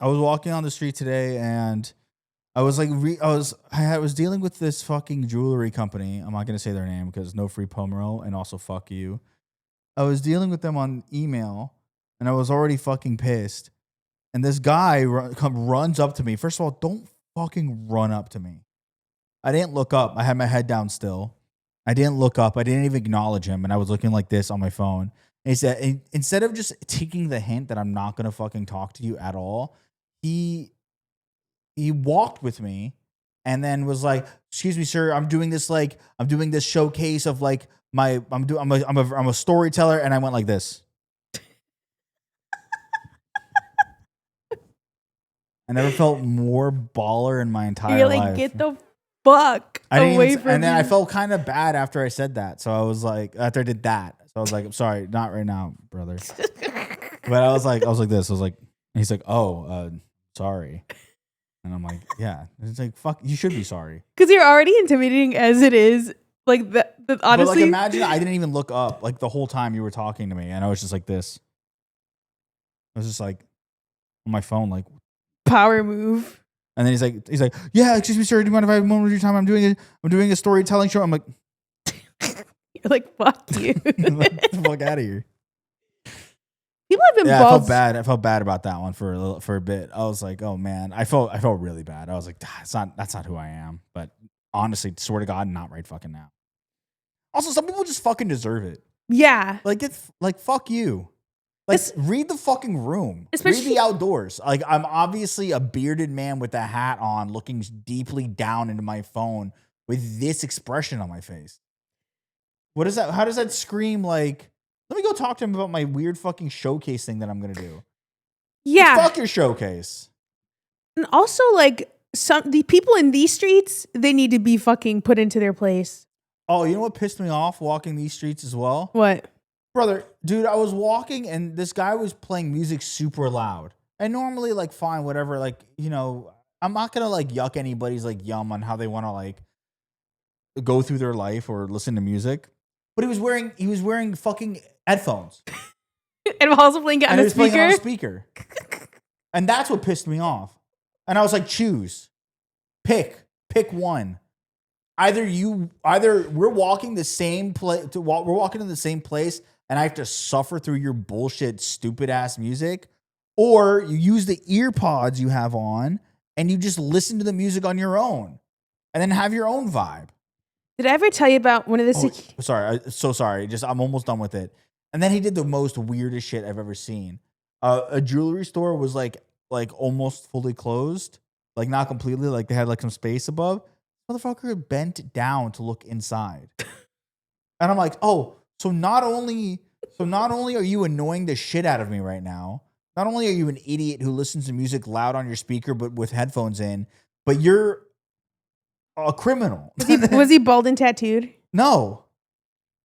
I was walking on the street today, and I was like, I was dealing with this fucking jewelry company. I'm not gonna say their name because no free promo, and also fuck you. I was dealing with them on email, and I was already fucking pissed. And this guy runs up to me. First of all, don't fucking run up to me. I didn't look up. I had my head down still. I didn't look up. I didn't even acknowledge him, and I was looking like this on my phone. And he said, instead of just taking the hint that I'm not gonna fucking talk to you at all, he walked with me and then was like, "Excuse me, sir, I'm doing this showcase of like I'm a storyteller," and I went like this. I never felt more baller in my entire You're like, life. get the fuck away from me. And then I felt kind of bad after I said that. So I was like, after I did that, so I was like, "I'm sorry, not right now, brother." But I was like this. I was like, he's like, "Oh, sorry." And I'm like, yeah. It's like, fuck, you should be sorry. Because you're already intimidating as it is. Like, that honestly. But like, imagine I didn't even look up like the whole time you were talking to me. And I was just like this. I was just like on my phone, like. Power move. And then he's like, "Yeah, excuse me, sir. Do you mind if I have a moment of your time? I'm doing a storytelling show." I'm like, you're like, fuck you. Get the fuck out of here. People have been balls. I felt bad about that one for a bit. I was like, oh man, I felt really bad. I was like, that's not who I am. But honestly, swear to God, not right fucking now. Also, some people just fucking deserve it. Yeah. Like it's like fuck you. Like read the fucking room. Read the outdoors. Like I'm obviously a bearded man with a hat on, looking deeply down into my phone with this expression on my face. What is that? How does that scream like? Let me go talk to him about my weird fucking showcase thing that I'm going to do. Yeah. Fuck your showcase. And also, like, the people in these streets, they need to be fucking put into their place. Oh, you know what pissed me off walking these streets as well? What? Brother, dude, I was walking and this guy was playing music super loud. And normally, like, fine, whatever. Like, you know, I'm not going to, like, yuck anybody's, like, yum on how they want to, like, go through their life or listen to music. But he was wearing fucking headphones. And also playing it on a speaker. And that's what pissed me off. And I was like, choose. Pick one. Either we're walking the same place, we're walking in the same place and I have to suffer through your bullshit stupid ass music, or you use the ear pods you have on and you just listen to the music on your own and then have your own vibe. Did I ever tell you about one of the... Sorry. So sorry. I'm almost done with it. And then he did the most weirdest shit I've ever seen. A jewelry store was like almost fully closed. Like not completely. Like they had like some space above. Motherfucker bent down to look inside. And I'm like, oh, so not only are you annoying the shit out of me right now, not only are you an idiot who listens to music loud on your speaker but with headphones in, but you're a criminal. Was he bald and tattooed? No.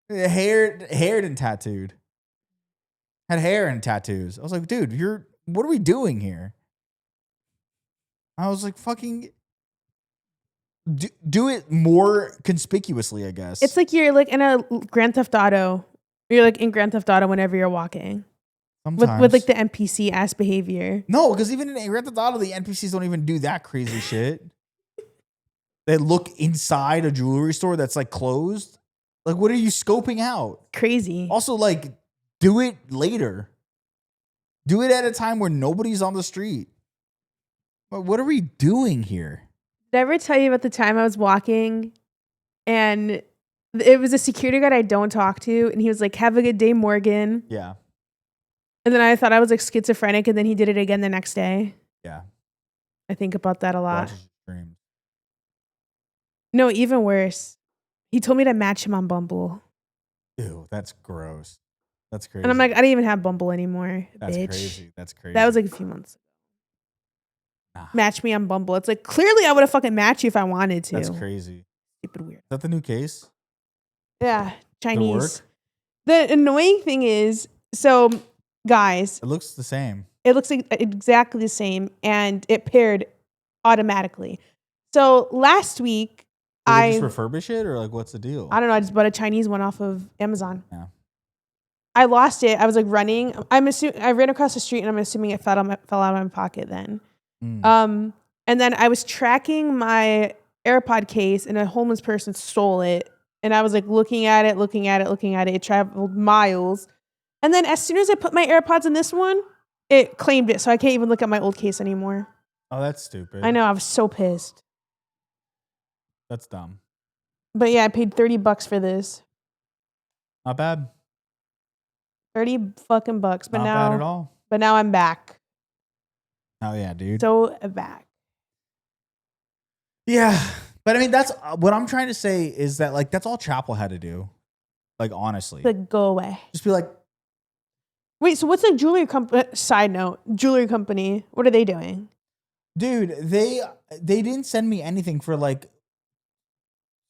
Haired and tattooed. Had hair and tattoos. I was like, dude, what are we doing here? I was like, fucking do it more conspicuously, I guess. It's like you're like in a Grand Theft Auto. You're like in Grand Theft Auto whenever you're walking. Sometimes. With like the NPC ass behavior. No, because even in Grand Theft Auto, the NPCs don't even do that crazy shit. They look inside a jewelry store that's like closed. Like, what are you scoping out? Crazy. Also, like, do it later. Do it at a time where nobody's on the street. But what are we doing here? Did I ever tell you about the time I was walking and it was a security guard I don't talk to, and he was like, "Have a good day, Morgan." Yeah. And then I thought I was like schizophrenic, and then he did it again the next day. Yeah. I think about that a lot. Watches your dreams. No, even worse. He told me to match him on Bumble. Ew, that's gross. That's crazy. And I'm like, I don't even have Bumble anymore. That's bitch. crazy. That's crazy. That was like a few months ago. Nah. Match me on Bumble. It's like, clearly I would have fucking matched you if I wanted to. That's crazy. Stupid weird. Is that the new case? Yeah, Chinese. The annoying thing is, so guys. It looks the same. It looks like exactly the same, and it paired automatically. So last week, Did you just refurbish it, or like what's the deal? I don't know. I just bought a Chinese one off of Amazon. Yeah. I lost it. I was like running. I ran across the street and I'm assuming it fell out of my pocket then. And then I was tracking my AirPod case and a homeless person stole it. And I was like looking at it. It traveled miles. And then as soon as I put my AirPods in this one, it claimed it. So I can't even look at my old case anymore. Oh, that's stupid. I know. I was so pissed. That's dumb. But yeah, I paid $30 for this. Not bad. 30 fucking bucks. But Not now, bad at all. But now I'm back. Oh yeah, dude. So back. Yeah. But I mean, that's what I'm trying to say is that like, that's all Chapel had to do. Like, honestly. Like, go away. Just be like. Wait, so what's the jewelry company? Side note, jewelry company. What are they doing? Dude, they didn't send me anything for like,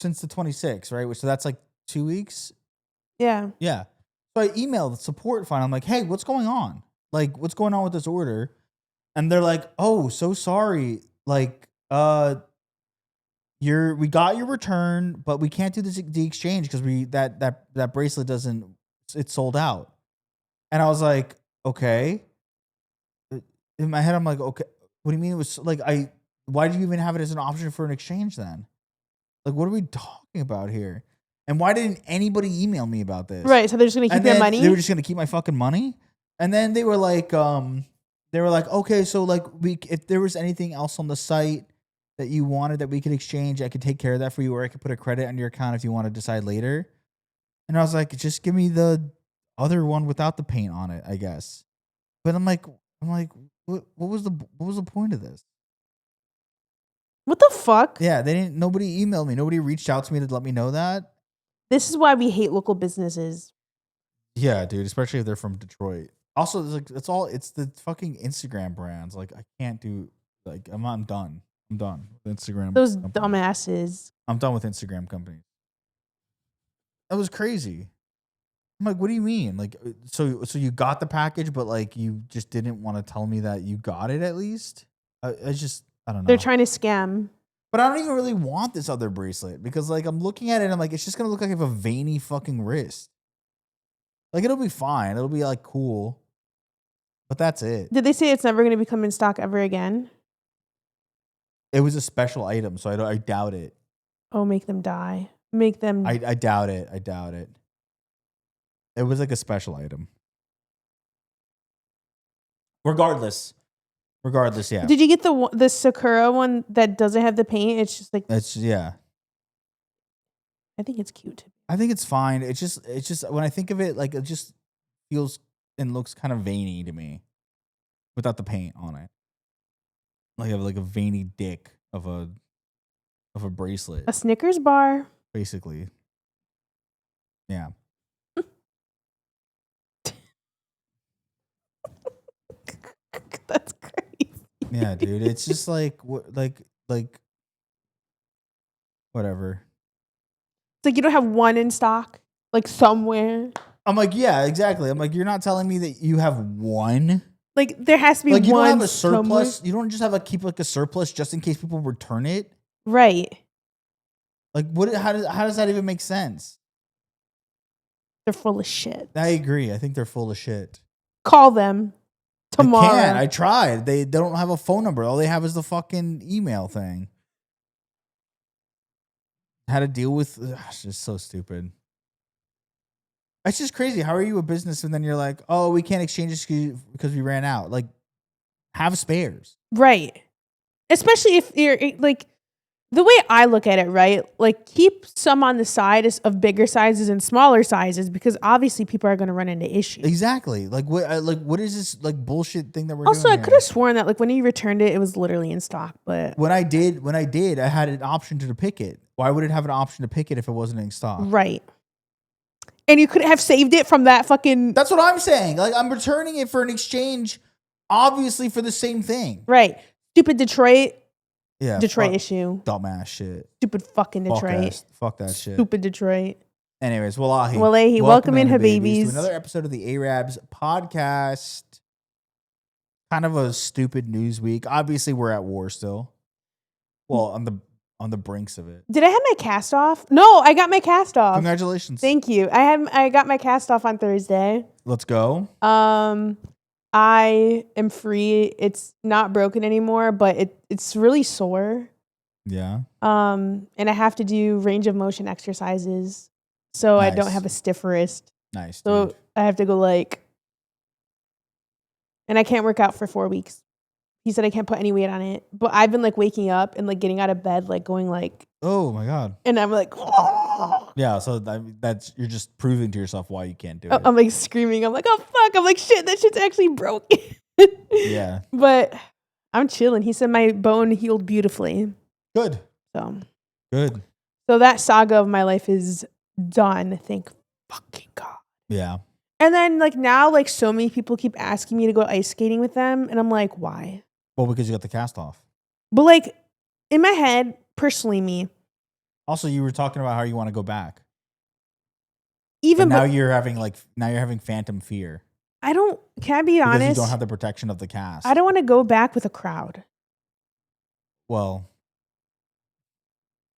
since the 26th, right? So that's like 2 weeks. Yeah. Yeah. So I emailed the support fund. I'm like, hey, what's going on? Like, what's going on with this order? And they're like, oh, so sorry. Like, we got your return, but we can't do the exchange because that bracelet it's sold out. And I was like, okay. In my head, I'm like, okay, what do you mean it was like why do you even have it as an option for an exchange then? Like, what are we talking about here? And why didn't anybody email me about this? Right, so they're just gonna keep your money? They were just gonna keep my fucking money. And then they were like, okay, so like if there was anything else on the site that you wanted that we could exchange, I could take care of that for you, or I could put a credit on your account if you want to decide later. And I was like, just give me the other one without the paint on it, I guess. But I'm like, what was the point of this? What the fuck? Yeah, nobody emailed me. Nobody reached out to me to let me know that. This is why we hate local businesses. Yeah, dude, especially if they're from Detroit. Also, it's the fucking Instagram brands. Like, I can't do, like, I'm done. I'm done with Instagram. Those companies. dumbasses. I'm done with Instagram companies. That was crazy. I'm like, what do you mean? Like, so you got the package, but like, you just didn't want to tell me that you got it at least? I don't know. They're trying to scam. But I don't even really want this other bracelet because, like, I'm looking at it and I'm like, it's just gonna look like I have a veiny fucking wrist. Like, it'll be fine. It'll be like cool, but that's it. Did they say it's never going to become in stock ever again? It was a special item, so I doubt it. Oh, make them die. Make them. I doubt it. I doubt it. It was like a special item. Regardless, yeah. Did you get the Sakura one that doesn't have the paint? It's just like yeah. I think it's cute. I think it's fine. It's just when I think of it, like, it just feels and looks kind of veiny to me without the paint on it. Like a veiny dick of a bracelet. A Snickers bar. Basically. Yeah. That's crazy. Yeah, dude. It's just like whatever. It's like you don't have one in stock, like somewhere. I'm like, yeah, exactly. I'm like, you're not telling me that you have one. Like, there has to be like, you one. don't have a surplus. Somewhere. You don't just have a surplus just in case people return it. Right. Like, what? How does that even make sense? They're full of shit. I agree. I think they're full of shit. Call them tomorrow. I can't. I tried. They don't have a phone number. All they have is the fucking email thing. How to deal with? It's just so stupid. It's just crazy. How are you a business and then you're like, oh, we can't exchange this because we ran out? Like, have spares. Right. Especially if you're like, the way I look at it, right? Like, keep some on the side of bigger sizes and smaller sizes because obviously people are going to run into issues. Exactly. Like, what is this like bullshit thing that we're also, doing? Also, I could have sworn that like when you returned it, it was literally in stock. But when I did, I had an option to pick it. Why would it have an option to pick it if it wasn't in stock? Right. And you could have saved it from that fucking. That's what I'm saying. Like, I'm returning it for an exchange, obviously for the same thing. Right. Stupid Detroit. Yeah. Detroit issue. Dumbass shit. Stupid fucking Detroit. Fuck that shit. Stupid Detroit. Anyways, Wallahi. Welcome in, Habibis. To another episode of the Ayyrabs podcast. Kind of a stupid news week. Obviously, we're at war still. Well, on the on the brinks of it. Did I have my cast off? No, I got my cast off. Congratulations. Thank you. I got my cast off on Thursday. Let's go. I am free. It's not broken anymore, but it's really sore. Yeah. And I have to do range of motion exercises, so Nice. I don't have a stiff wrist. Nice. So Dude. I have to go and I can't work out for 4 weeks. He said I can't put any weight on it, but I've been waking up and getting out of bed, going oh my God. and I'm yeah. So that's you're just proving to yourself why you can't do it. I'm screaming. I'm oh fuck. I'm shit. That shit's actually broken. yeah. But I'm chilling. He said my bone healed beautifully. Good. So good. So that saga of my life is done. Thank fucking God. Yeah. And then now so many people keep asking me to go ice skating with them, and I'm why? Well, because you got the cast off. But in my head, personally, me. Also, you were talking about how you want to go back. Even now you're having phantom fear. I don't. Can I be honest? Because you don't have the protection of the cast. I don't want to go back with a crowd. Well,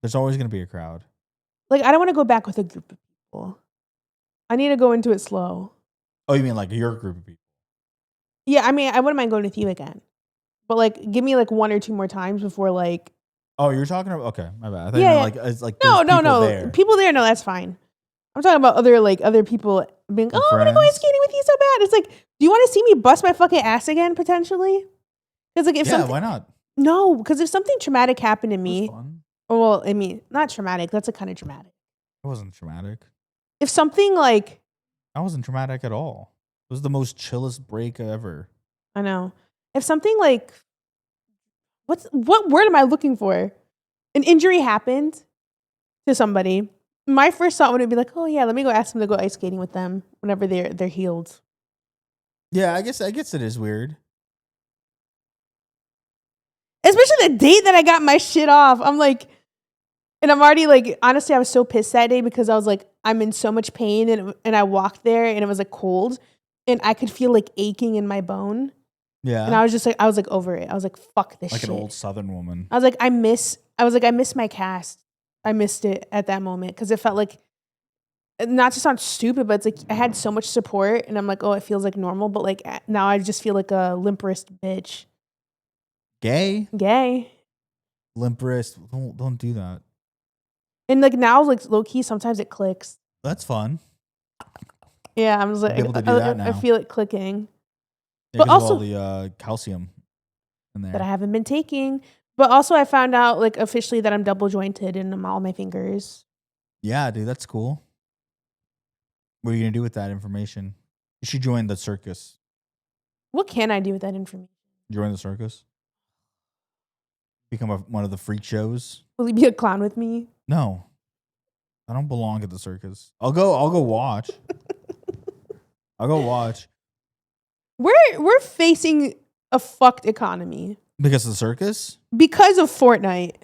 there's always going to be a crowd. I don't want to go back with a group of people. I need to go into it slow. Oh, you mean your group of people? Yeah, I mean, I wouldn't mind going with you again. But give me 1 or 2 more times before Oh, you're talking about okay, my bad. I thought yeah. it's no. There. People there, no, that's fine. I'm talking about other people being, I want to go ice skating with you so bad. It's do you want to see me bust my fucking ass again potentially? Because if why not? No, because if something traumatic happened to me, fun. Well, I mean, not traumatic. That's a kind of traumatic. It wasn't traumatic. If something I wasn't traumatic at all. It was the most chillest break ever. I know. If something what word am I looking for? An injury happened to somebody. My first thought would be oh yeah, let me go ask them to go ice skating with them whenever they're healed. Yeah, I guess it is weird. Especially the date that I got my shit off. I'm and I'm already honestly, I was so pissed that day because I was I'm in so much pain and I walked there and it was cold and I could feel aching in my bone. Yeah. And I was just I was over it. I was fuck this shit. Like an old Southern woman. I was I miss my cast. I missed it at that moment because it felt not to sound stupid, but it's I had so much support and I'm oh, it feels normal, but now I just feel like a limp wrist bitch. Gay? Limp wrist. Don't do that. And now low key, sometimes it clicks. That's fun. Yeah, I'm able to do that now. I feel it clicking. Yeah, but also all the calcium in there that I haven't been taking. But also I found out officially that I'm double jointed in all my fingers. Yeah, dude, that's cool. What are you gonna do with that information? You should join the circus. What can I do with that information? Join the circus? Become one of the freak shows? Will you be a clown with me? No. I don't belong at the circus. I'll go watch. I'll go watch. We're facing a fucked economy. Because of the circus? Because of Fortnite.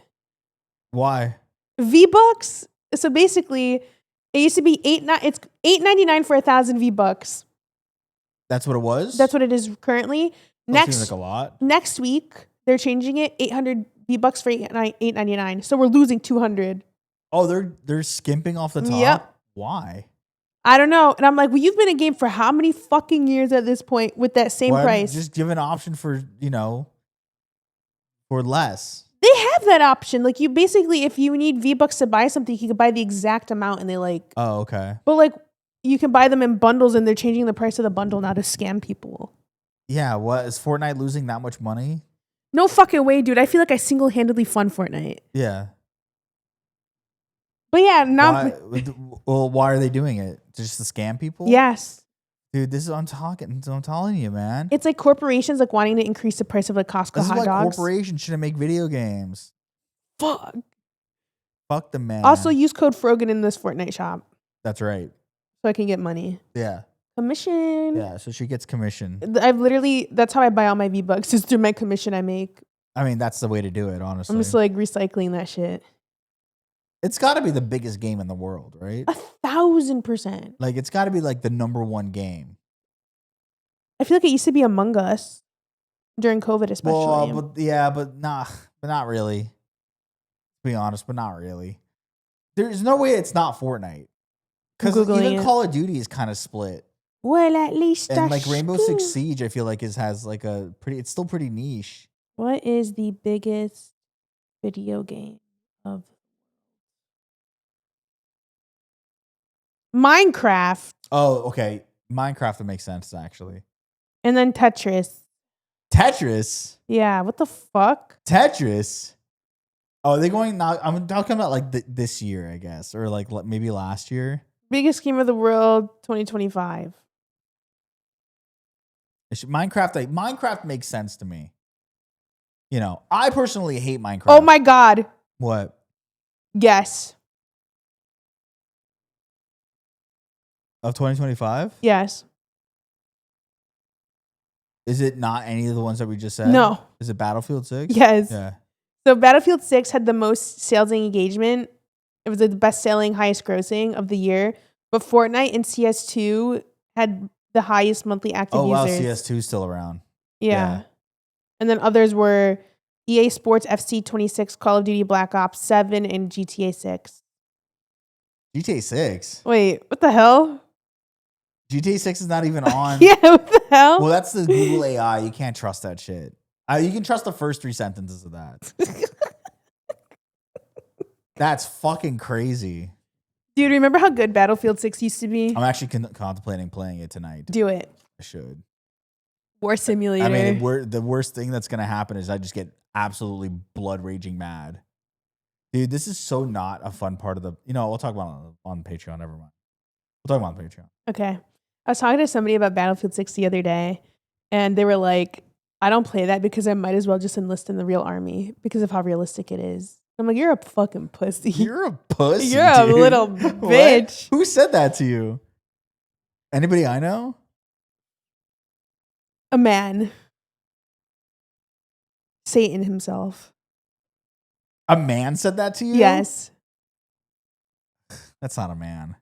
Why? V-Bucks. So basically, it used to be it's $8.99 for 1,000 V-Bucks. That's what it was? That's what it is currently. That seems like a lot. Next week, they're changing it 800 V-Bucks for $8.99. So we're losing 200. Oh, they're skimping off the top? Yep. Why? I don't know. And I'm well, you've been in game for how many fucking years at this point with that same price? Just give an option for, for less. They have that option. You basically, if you need V-Bucks to buy something, you can buy the exact amount and they Oh, okay. But you can buy them in bundles and they're changing the price of the bundle now to scam people. Yeah, what? Is Fortnite losing that much money? No fucking way, dude. I feel I single-handedly fund Fortnite. Yeah. But yeah, now... Why are they doing it? Just to scam people? Yes. Dude, this is what I'm telling you, man. It's corporations wanting to increase the price of Costco hot dogs. This is why corporations shouldn't make video games. Fuck. Fuck them, man. Also, use code Frogan in this Fortnite shop. That's right. So I can get money. Yeah. Commission. Yeah, so she gets commission. That's how I buy all my V-Bucks, is through my commission I make. I mean, that's the way to do it, honestly. I'm just recycling that shit. It's got to be the biggest game in the world, right? 1,000%. It's got to be the number one game. I feel it used to be Among Us during COVID, especially. Well, but not really. be honest, but not really. There's no way it's not Fortnite. Because even it. Call of Duty is kind of split. Well, at least And like Rainbow Six Siege, I feel like has like a pretty. It's still pretty niche. What is the biggest video game of Minecraft? Oh, okay. Minecraft that makes sense actually. And then Tetris. Tetris. Yeah. What the fuck? Tetris. Oh, are they going now? I'm talking about like this year, I guess, or like maybe last year. Biggest game of the world, 2025. Minecraft makes sense to me. You know, I personally hate Minecraft. Oh my god. What? Yes. Of 2025? Yes. Is it not any of the ones that we just said? No. Is it Battlefield 6? Yes. Yeah. So Battlefield 6 had the most sales and engagement. It was the best-selling, highest grossing of the year. But Fortnite and CS2 had the highest monthly active users. Oh, wow. CS2 is still around. Yeah. And then others were EA Sports FC 26, Call of Duty Black Ops 7, and GTA 6. GTA 6? Wait, what the hell? GTA 6 is not even on. Yeah, what the hell? Well, that's the Google AI. You can't trust that shit. You can trust the first 3 sentences of that. That's fucking crazy. Dude, remember how good Battlefield 6 used to be? I'm actually contemplating playing it tonight. Do it. I should. War Simulator. I mean, the worst thing that's going to happen is I just get absolutely blood raging mad. Dude, this is so not a fun part of the... You know, we'll talk about it on Patreon. Never mind. We'll talk about it on Patreon. Okay. I was talking to somebody about Battlefield 6 the other day, and they were like, I don't play that because I might as well just enlist in the real army because of how realistic it is. I'm like, you're a fucking pussy. You're a pussy, You're a dude. little bitch. Who said that to you? Anybody I know? A man. Satan himself. A man said that to you? Yes. That's not a man.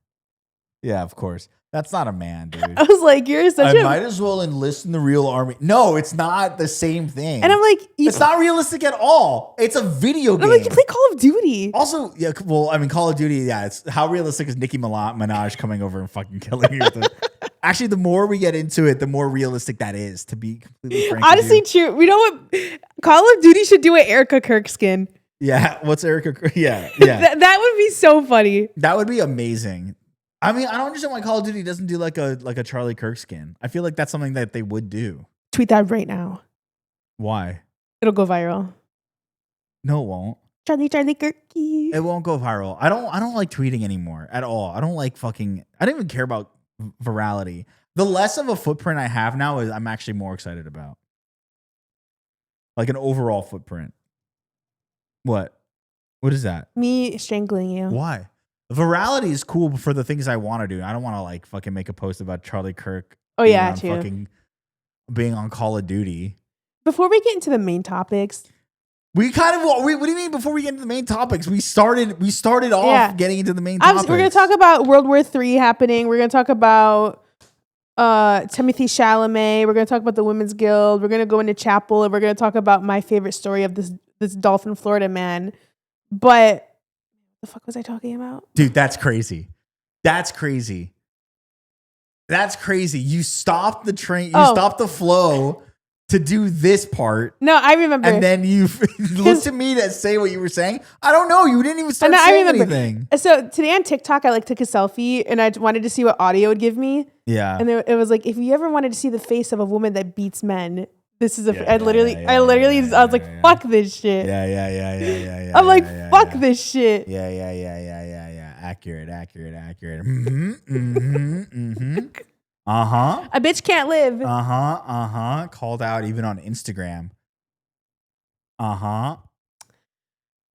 Yeah, of course. That's not a man, dude. I was like, you're such I might as well enlist in the real army. No, it's not the same thing. And I'm like, it's not realistic at all. It's a video game. I'm like, you play Call of Duty. Also, yeah, well, I mean, Call of Duty, yeah, it's how realistic is Nicki Minaj coming over and fucking killing you? Actually, the more we get into it, the more realistic that is, to be completely frank. Honestly, true. You know what? Call of Duty should do an Erica Kirk skin. Yeah, what's Erica? Yeah. That would be so funny. That would be amazing. I mean, I don't understand why Call of Duty doesn't do like a Charlie Kirk skin. I feel like that's something that they would do. Tweet that right now. Why? It'll go viral. No, it won't. Charlie Kirky. It won't go viral. I don't like tweeting anymore at all. I don't like fucking. I don't even care about virality. The less of a footprint I have now is I'm actually more excited about. Like an overall footprint. What? What is that? Me strangling you. Why? Virality is cool for the things I want to do. I don't want to like fucking make a post about Charlie Kirk. Oh yeah, too. Fucking being on Call of Duty. Before we get into the main topics, what do you mean before we get into the main topics? We started off getting into the main topics. We're going to talk about World War III happening. We're going to talk about Timothee Chalamet. We're going to talk about the Women's Guild. We're going to go into Chapel, and we're going to talk about my favorite story of this Dolphin, Florida man. But the fuck was I talking about? Dude, that's crazy. That's crazy. You stopped the train. You stopped the flow to do this part. No, I remember. And then you looked at me to say what you were saying. I don't know. You didn't even start saying anything. So today on TikTok, I took a selfie and I wanted to see what audio would give me. Yeah. And it was like, if you ever wanted to see the face of a woman that beats men, this is I was like, fuck this shit. Yeah. I'm like, fuck this shit. Yeah. Accurate. A bitch can't live. Called out even on Instagram. Oh,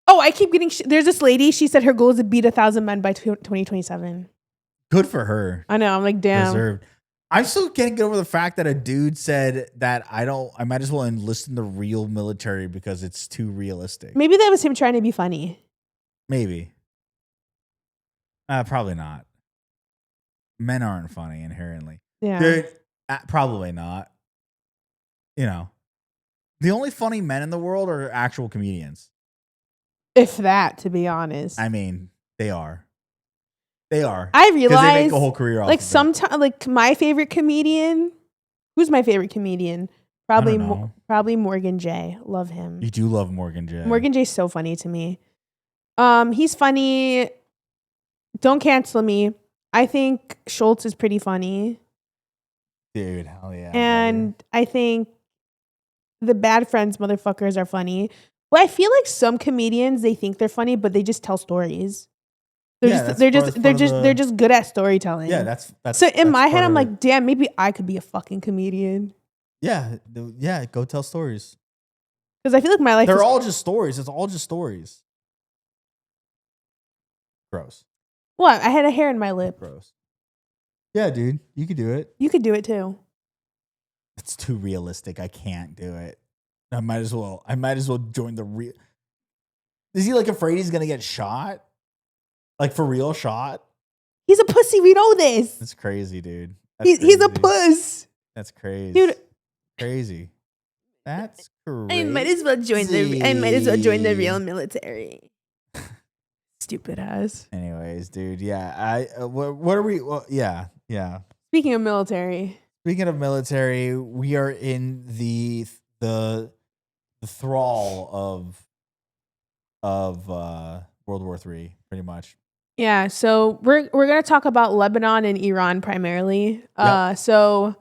I keep getting. There's this lady. She said her goal is to beat 1,000 men by 2027. Good for her. I know. I'm like, damn. Deserved. I'm still can't get over the fact that a dude said that I might as well enlist in the real military because it's too realistic. Maybe that was him trying to be funny. Maybe. Probably not. Men aren't funny inherently. Yeah. Dude, probably not. You know, the only funny men in the world are actual comedians. If that, to be honest. I mean, they are. They are. I realize they make a whole career off like of it. sometimes like my favorite comedian. Who's my favorite comedian? Probably Morgan J. Love him. You do love Morgan J. Morgan J's so funny to me. He's funny. Don't cancel me. I think Schultz is pretty funny. Dude, hell yeah. And I think the Bad Friends motherfuckers are funny. But I feel like some comedians, they think they're funny, but they just tell stories. They're just good at storytelling. Yeah, that's so in my head, I'm like, damn, maybe I could be a fucking comedian. Yeah, go tell stories. Because I feel like my life They're all just stories. It's all just stories. Gross. What? I had a hair in my lip. Gross. Yeah, dude, you could do it. You could do it too. It's too realistic. I can't do it. I might as well join the real. Is he like afraid he's gonna get shot? Like for real shot? He's a pussy. We know this. That's crazy, dude. He's a puss. That's crazy, dude. Crazy. That's crazy. I might as well join the real military. Stupid ass. Anyways, dude. Yeah. What are we? Well, yeah. Speaking of military, we are in the thrall of World War III, pretty much. Yeah, so we're gonna talk about Lebanon and Iran primarily. Yep. So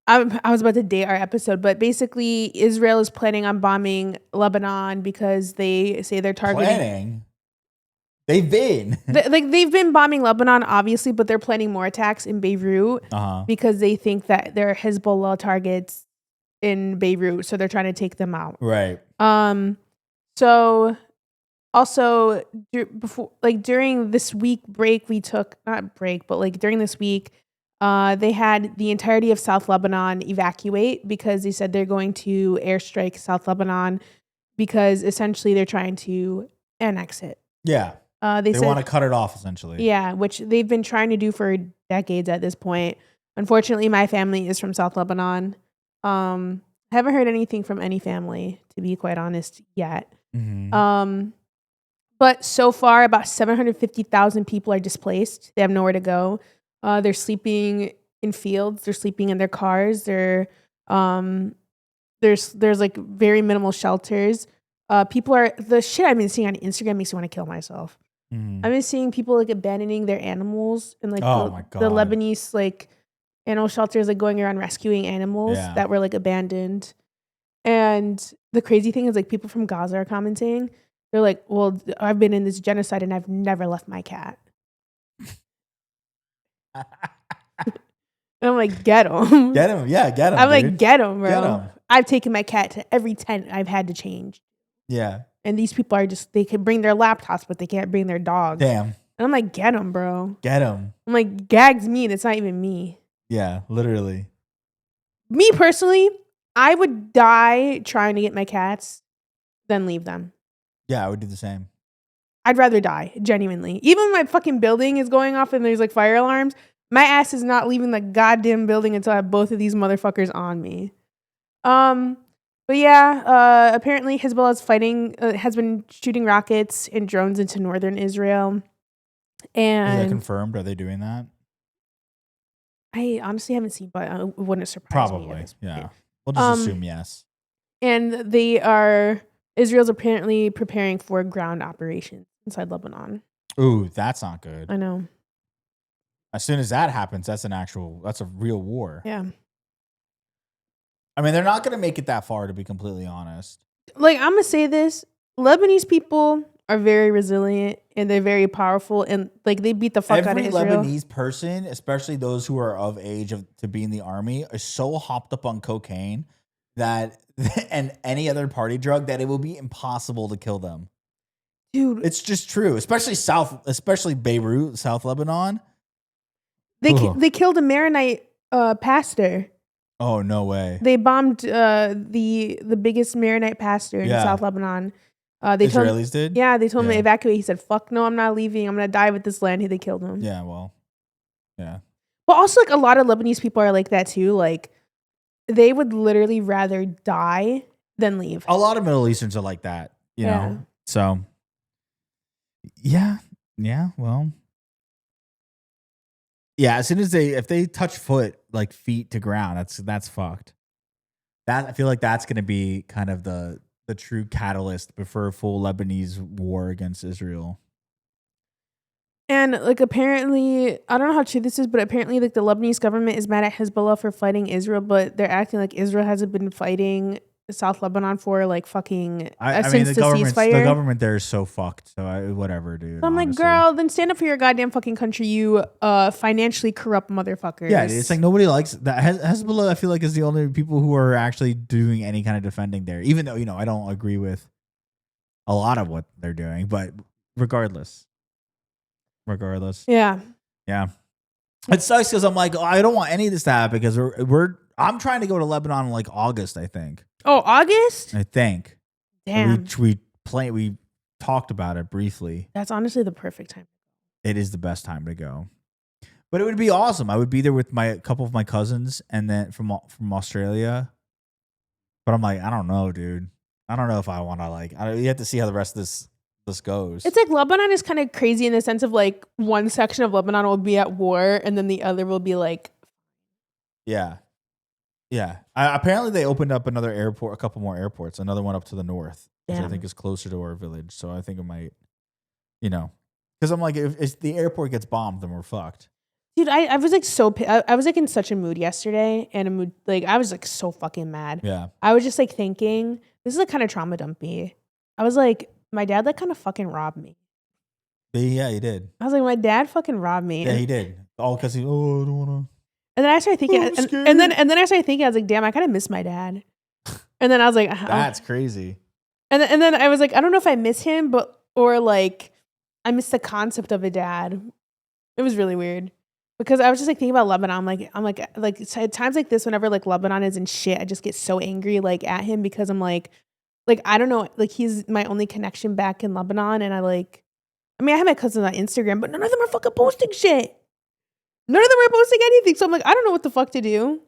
I was about to date our episode, but basically Israel is planning on bombing Lebanon because they say they're targeting. Planning. They've been they've been bombing Lebanon, obviously, but they're planning more attacks in Beirut because they think that there are Hezbollah targets in Beirut, so they're trying to take them out. Right. So also during this week break during this week, they had the entirety of South Lebanon evacuate because they said they're going to airstrike South Lebanon because essentially they're trying to annex it. Yeah. They want to cut it off, essentially. Yeah, which they've been trying to do for decades at this point. Unfortunately, my family is from South Lebanon. Haven't heard anything from any family, to be quite honest, yet. Mm-hmm. But so far, about 750,000 people are displaced. They have nowhere to go. They're sleeping in fields. They're sleeping in their cars. There's like very minimal shelters. The shit I've been seeing on Instagram makes me want to kill myself. Mm-hmm. I've been seeing people like abandoning their animals and like the Lebanese like animal shelters, like going around rescuing animals that were like abandoned. And the crazy thing is like people from Gaza are commenting. They're like, well, I've been in this genocide and I've never left my cat. And I'm like, get him. Get him. Yeah, get him. I'm dude. like, get him, bro. Get him. I've taken my cat to every tent I've had to change. Yeah. And these people are they can bring their laptops, but they can't bring their dogs. Damn. And I'm like, get him, bro. Get him. I'm like, gag's me. That's not even me. Yeah, literally. Me personally, I would die trying to get my cats than leave them. Yeah, I would do the same. I'd rather die, genuinely. Even when my fucking building is going off and there's like fire alarms, my ass is not leaving the goddamn building until I have both of these motherfuckers on me. But yeah, apparently Hezbollah has been shooting rockets and drones into northern Israel. And is that confirmed? Are they doing that? I honestly haven't seen, but it wouldn't surprise me. Probably, yeah. We'll just assume yes. And Israel's apparently preparing for ground operations inside Lebanon. Ooh, that's not good. I know. As soon as that happens, that's a real war. Yeah. I mean, they're not going to make it that far, to be completely honest. Like, I'm going to say this. Lebanese people are very resilient and they're very powerful. And, like, they beat the fuck out of Israel. Every Lebanese person, especially those who are of age to be in the army, are so hopped up on cocaine and any other party drug that it will be impossible to kill them. Dude. It's just true. Especially Beirut, South Lebanon. They killed a Maronite pastor. Oh, no way. They bombed the biggest Maronite pastor in South Lebanon. Israelis did? Yeah, they told him to evacuate. He said, fuck no, I'm not leaving. I'm going to die with this land. They killed him. Yeah, well, yeah. But also, like, a lot of Lebanese people are like that, too. Like, they would literally rather die than leave. A lot of Middle Easterns are like that, you know? So, yeah, well, yeah. As soon as if they touch like feet to ground, that's fucked. That I feel like that's going to be kind of the true catalyst before a full Lebanese war against Israel. And like apparently, I don't know how true this is, but apparently like the Lebanese government is mad at Hezbollah for fighting Israel, but they're acting like Israel hasn't been fighting South Lebanon for like fucking I mean, since the ceasefire. The government there is so fucked. So whatever, dude. So I'm like, girl, then stand up for your goddamn fucking country, you financially corrupt motherfuckers. Yeah, it's like nobody likes that. Hezbollah, I feel like, is the only people who are actually doing any kind of defending there. Even though I don't agree with a lot of what they're doing, but regardless. Yeah. It sucks because I'm like, I don't want any of this to happen because I'm trying to go to Lebanon in like August, I think. Oh, August? I think. Damn. We talked about it briefly. That's honestly the perfect time. It is the best time to go. But it would be awesome. I would be there with a couple of my cousins and then from Australia. But I'm like, I don't know, dude. I don't know if I want to you have to see how the rest of this goes. It's like Lebanon is kind of crazy in the sense of like one section of Lebanon will be at war and then the other will be like. Yeah. Apparently they opened up another airport, a couple more airports, another one up to the north, which I think is closer to our village. So I think it might, because I'm like, if the airport gets bombed, then we're fucked. Dude, I was like I was like in such a mood yesterday and I was like so fucking mad. Yeah. I was just like thinking, this is like kind of trauma dumpy. I was like, my dad like kind of fucking robbed me. Yeah, he did. I was like, my dad fucking robbed me. Yeah, he did. All because I don't want to. And then I started thinking, and then I started thinking, I was like, damn, I kind of miss my dad. And then I was like, that's crazy. And then I was like, I don't know if I miss him, or like I miss the concept of a dad. It was really weird because I was just like thinking about Lebanon. I'm like at times like this, whenever like Lebanon is in shit, I just get so angry like at him because I'm like I don't know, like he's my only connection back in Lebanon, and I have my cousins on Instagram, but none of them are fucking posting shit. None of them are posting anything, so I'm like, I don't know what the fuck to do.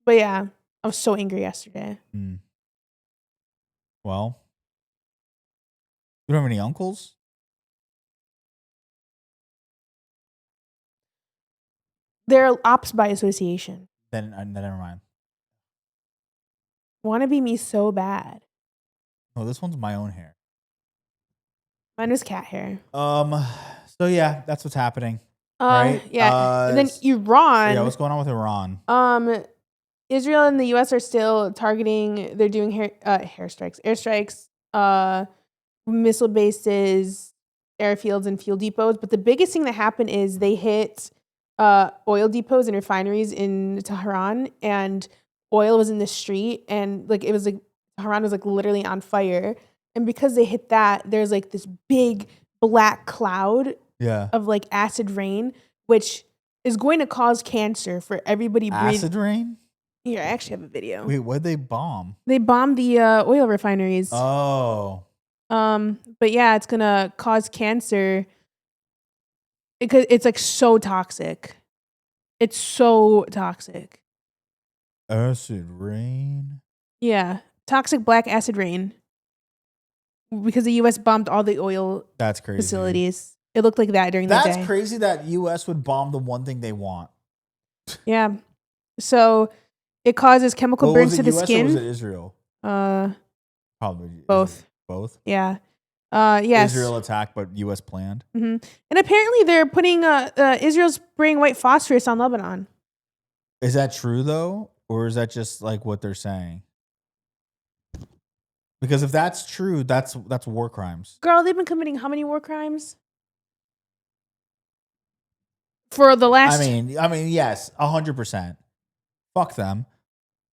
But yeah, I was so angry yesterday. Well, you don't have any uncles? They're ops by association. Then never mind. Want to be me so bad. Oh, this one's my own hair. Mine was cat hair. So yeah, that's what's happening. Right? Yeah. And then Iran. Yeah, what's going on with Iran? Israel and the US are still targeting. They're doing airstrikes, missile bases, airfields, and fuel depots. But the biggest thing that happened is they hit oil depots and refineries in Tehran, and oil was in the street, and like it was like Tehran was like literally on fire. And because they hit that, there's like this big black cloud of like acid rain, which is going to cause cancer for everybody breathing. Acid rain? Here, I actually have a video. Wait, what'd they bomb? They bombed the oil refineries. Oh. But yeah, it's gonna cause cancer because it's like so toxic. It's so toxic. Acid rain? Yeah. Toxic black acid rain. Because the US bombed all the oil facilities. It looked like that during the day. That's crazy that US would bomb the one thing they want. Yeah. So it causes chemical burns to the skin. Or was it Israel? Probably both. Both? Yeah. Yes. Israel attacked, but US planned. Mm-hmm. And apparently they're putting Israel's spraying white phosphorus on Lebanon. Is that true though? Or is that just like what they're saying? Because if that's true, that's war crimes. Girl, they've been committing how many war crimes? For the last... I mean, yes, 100%. Fuck them.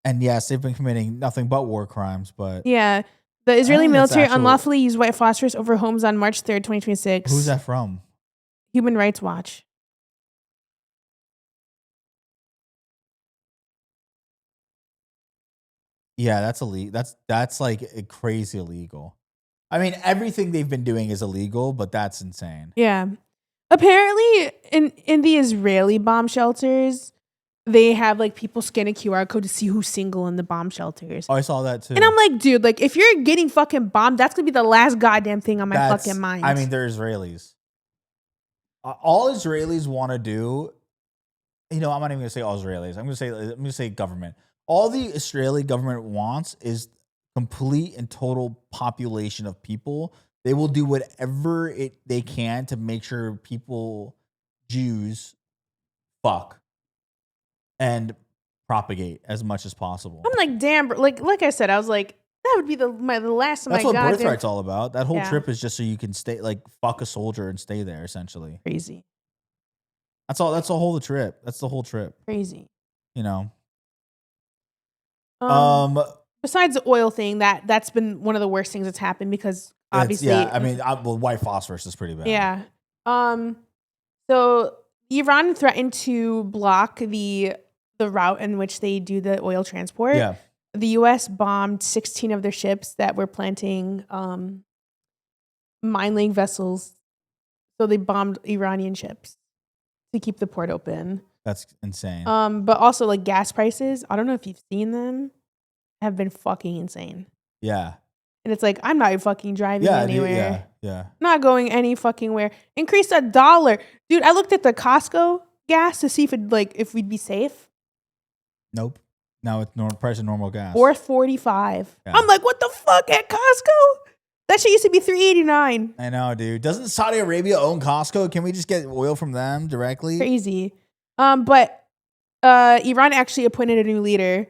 And yes, they've been committing nothing but war crimes, but... Yeah. The Israeli military unlawfully used white phosphorus over homes on March 3rd, 2026. Who's that from? Human Rights Watch. Yeah, that's illegal. That's like crazy illegal. I mean, everything they've been doing is illegal, but that's insane. Yeah. Apparently, in the Israeli bomb shelters, they have like people scan a QR code to see who's single in the bomb shelters. Oh, I saw that too. And I'm like, dude, like if you're getting fucking bombed, that's gonna be the last goddamn thing on my fucking mind. I mean, they're Israelis. All Israelis want to do, I'm not even gonna say all Israelis. I'm gonna say government. All the Israeli government wants is complete and total population of people. They will do whatever they can to make sure people, Jews, fuck and propagate as much as possible. I'm like, damn, bro. Like I said, I was like, that would be the last of my. That's what Birthright's all about. That whole trip is just so you can stay, like, fuck a soldier and stay there. Essentially, crazy. That's all. That's the whole trip. That's the whole trip. Crazy. Besides the oil thing, that's been one of the worst things that's happened because obviously, white phosphorus is pretty bad. Yeah. So Iran threatened to block the route in which they do the oil transport. Yeah. The U.S. bombed 16 of their ships that were planting mine-laying vessels. So they bombed Iranian ships to keep the port open. That's insane. But also like gas prices, I don't know if you've seen them, have been fucking insane. Yeah. And it's like, I'm not fucking driving anywhere. Yeah. Not going any fucking where. Increase $1. Dude, I looked at the Costco gas to see if we'd be safe. Nope. Now it's price of normal gas. $4.45. Yeah. I'm like, what the fuck at Costco? That shit used to be $3.89. I know, dude. Doesn't Saudi Arabia own Costco? Can we just get oil from them directly? Crazy. But Iran actually appointed a new leader.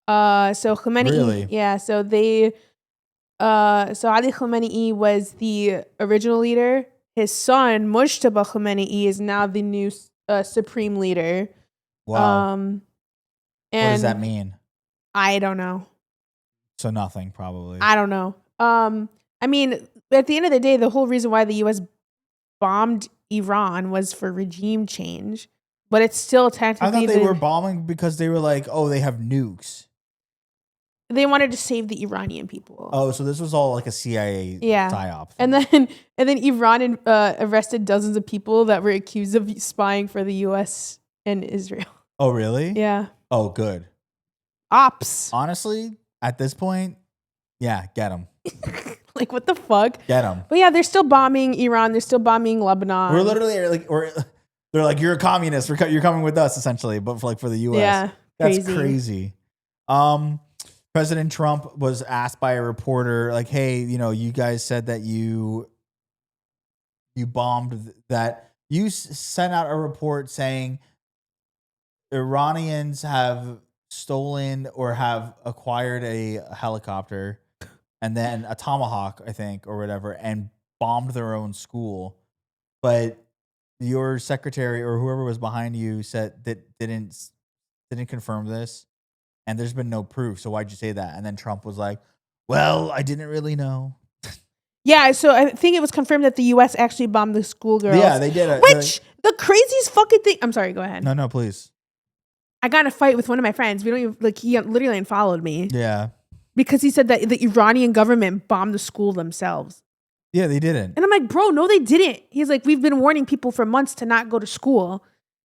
So Khamenei. Really? Yeah. So Ali Khamenei was the original leader. His son Mujtaba Khamenei is now the new supreme leader. Wow. And what does that mean? I don't know. So nothing, probably. I don't know. I mean, at the end of the day, the whole reason why the U.S. bombed Iran was for regime change, but it's still technically. I thought they were bombing because they were like, oh, they have nukes. They wanted to save the Iranian people. Oh, so this was all like a CIA psyop. And then Iran arrested dozens of people that were accused of spying for the U.S. and Israel. Oh, really? Yeah. Oh, good. Ops. Honestly, at this point, yeah, get them. Like, what the fuck? Get them. But yeah, they're still bombing Iran. They're still bombing Lebanon. We're literally like, they're like, you're a communist. You're coming with us, essentially. But for the U.S. Yeah. That's crazy. President Trump was asked by a reporter, like, hey, you guys said that you bombed that. You sent out a report saying Iranians have stolen or have acquired a helicopter and then a Tomahawk, I think, or whatever, and bombed their own school. But your secretary or whoever was behind you said that didn't confirm this. And there's been no proof. So why'd you say that? And then Trump was like, well, I didn't really know. Yeah, so I think it was confirmed that the U.S. actually bombed the schoolgirls. Yeah, they did. The craziest fucking thing. I'm sorry, go ahead. No, please. I got in a fight with one of my friends. We don't even, like, he literally unfollowed me. Yeah. Because he said that the Iranian government bombed the school themselves. Yeah, they didn't. And I'm like, bro, no, they didn't. He's like, we've been warning people for months to not go to school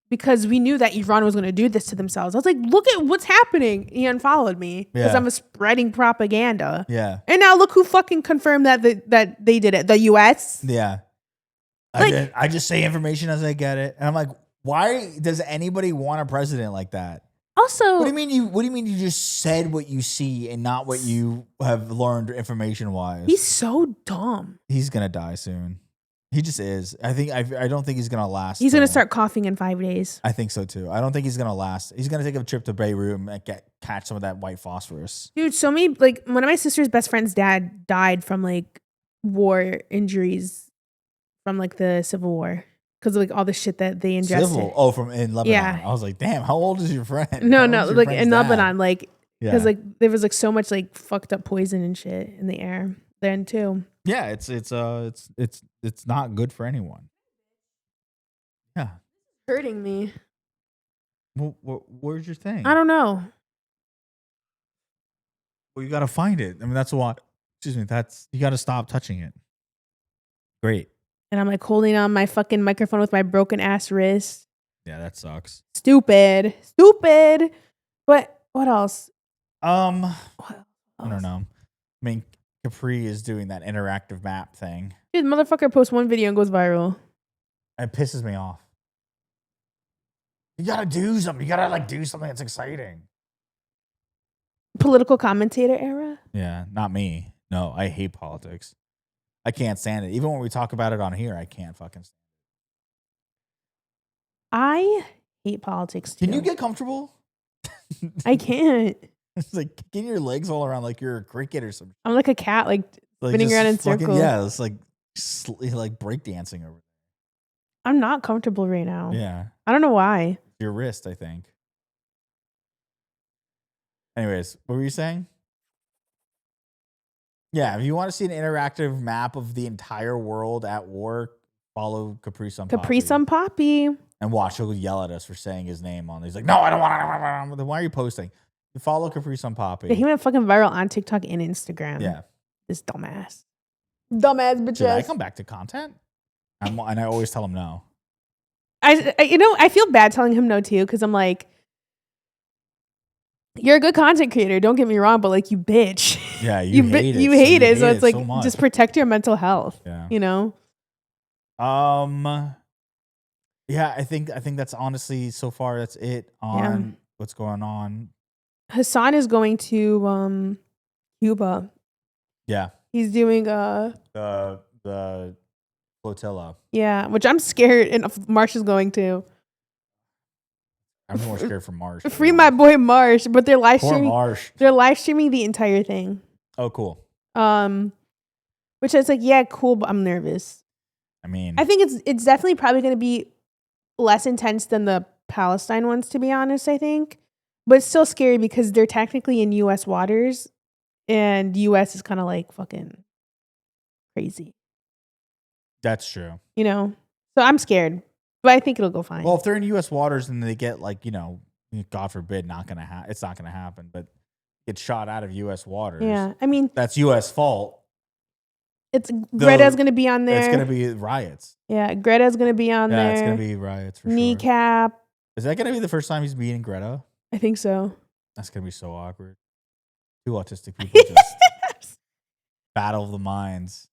because we knew that Iran was going to do this to themselves. I was like, look at what's happening. He unfollowed me because I'm spreading propaganda. Yeah. And now look who fucking confirmed that they did it. The U.S. Yeah. Like, I just say information as I get it. And I'm like, why does anybody want a president like that? Also, what do you mean you just said what you see and not what you have learned information wise? He's so dumb. He's going to die soon. He just is. I don't think he's going to last. He's going to start coughing in 5 days. I think so too. I don't think he's going to last. He's going to take a trip to Beirut and catch some of that white phosphorus. Dude, so many, like, one of my sister's best friend's dad died from like war injuries from like the Civil War. Because of like all the shit that they ingested. From in Lebanon. Yeah. I was like, damn, how old is your friend? No, like in Lebanon, like, because yeah. like there was like so much like fucked up poison and shit in the air then too. Yeah, it's not good for anyone. Yeah. Hurting me. Well, where's your thing? I don't know. Well, you got to find it. I mean, that's why. Excuse me. You got to stop touching it. Great. And I'm like holding on my fucking microphone with my broken ass wrist. Yeah, that sucks. Stupid. But what else? I don't know. I mean, Capri is doing that interactive map thing. Dude, motherfucker posts one video and goes viral. It pisses me off. You gotta do something. You gotta do something that's exciting. Political commentator era? Yeah, not me. No, I hate politics. I can't stand it. Even when we talk about it on here, I can't fucking stand it. I hate politics too. Can you get comfortable? I can't. It's like kicking your legs all around like you're a cricket or something. I'm like a cat, like spinning around in circles. Yeah, it's like breakdancing over. I'm not comfortable right now. Yeah. I don't know why. Your wrist, I think. Anyways, what were you saying? Yeah, if you want to see an interactive map of the entire world at war, follow Capri Sun Poppy. Capri Sun Poppy. And watch, he'll yell at us for saying his name on. He's like, no, I don't want to. Then why are you posting? You follow Capri Sun Poppy. Yeah, he went fucking viral on TikTok and Instagram. Yeah. This dumbass. Dumbass bitch. Should I come back to content? And I always tell him no. I feel bad telling him no too, because I'm like, you're a good content creator, don't get me wrong, but like, you bitch. Yeah, you hate it. You hate it, so it's like, so just protect your mental health. Yeah. You know? Yeah, I think that's honestly so far that's it on what's going on. Hassan is going to Cuba. Yeah. He's doing the flotilla. Yeah, which I'm scared, and Marsh is going to. I'm more scared for Marsh. Free my boy Marsh, but they're live streaming. Marsh. They're live streaming the entire thing. Oh, cool. Which is like, yeah, cool, but I'm nervous. I mean, I think it's definitely probably going to be less intense than the Palestine ones, to be honest. I think, but it's still scary because they're technically in U.S. waters, and U.S. is kind of like fucking crazy. That's true. You know, so I'm scared, but I think it'll go fine. Well, if they're in U.S. waters and they get God forbid, it's not gonna happen, but get shot out of U.S. waters. Yeah, I mean, that's U.S. fault. Greta's gonna be on there. It's gonna be riots. Yeah, Greta's gonna be on there. Yeah, it's gonna be riots for Kneecap. Sure. Is that gonna be the first time he's meeting Greta? I think so. That's gonna be so awkward. Two autistic people just battle of the minds.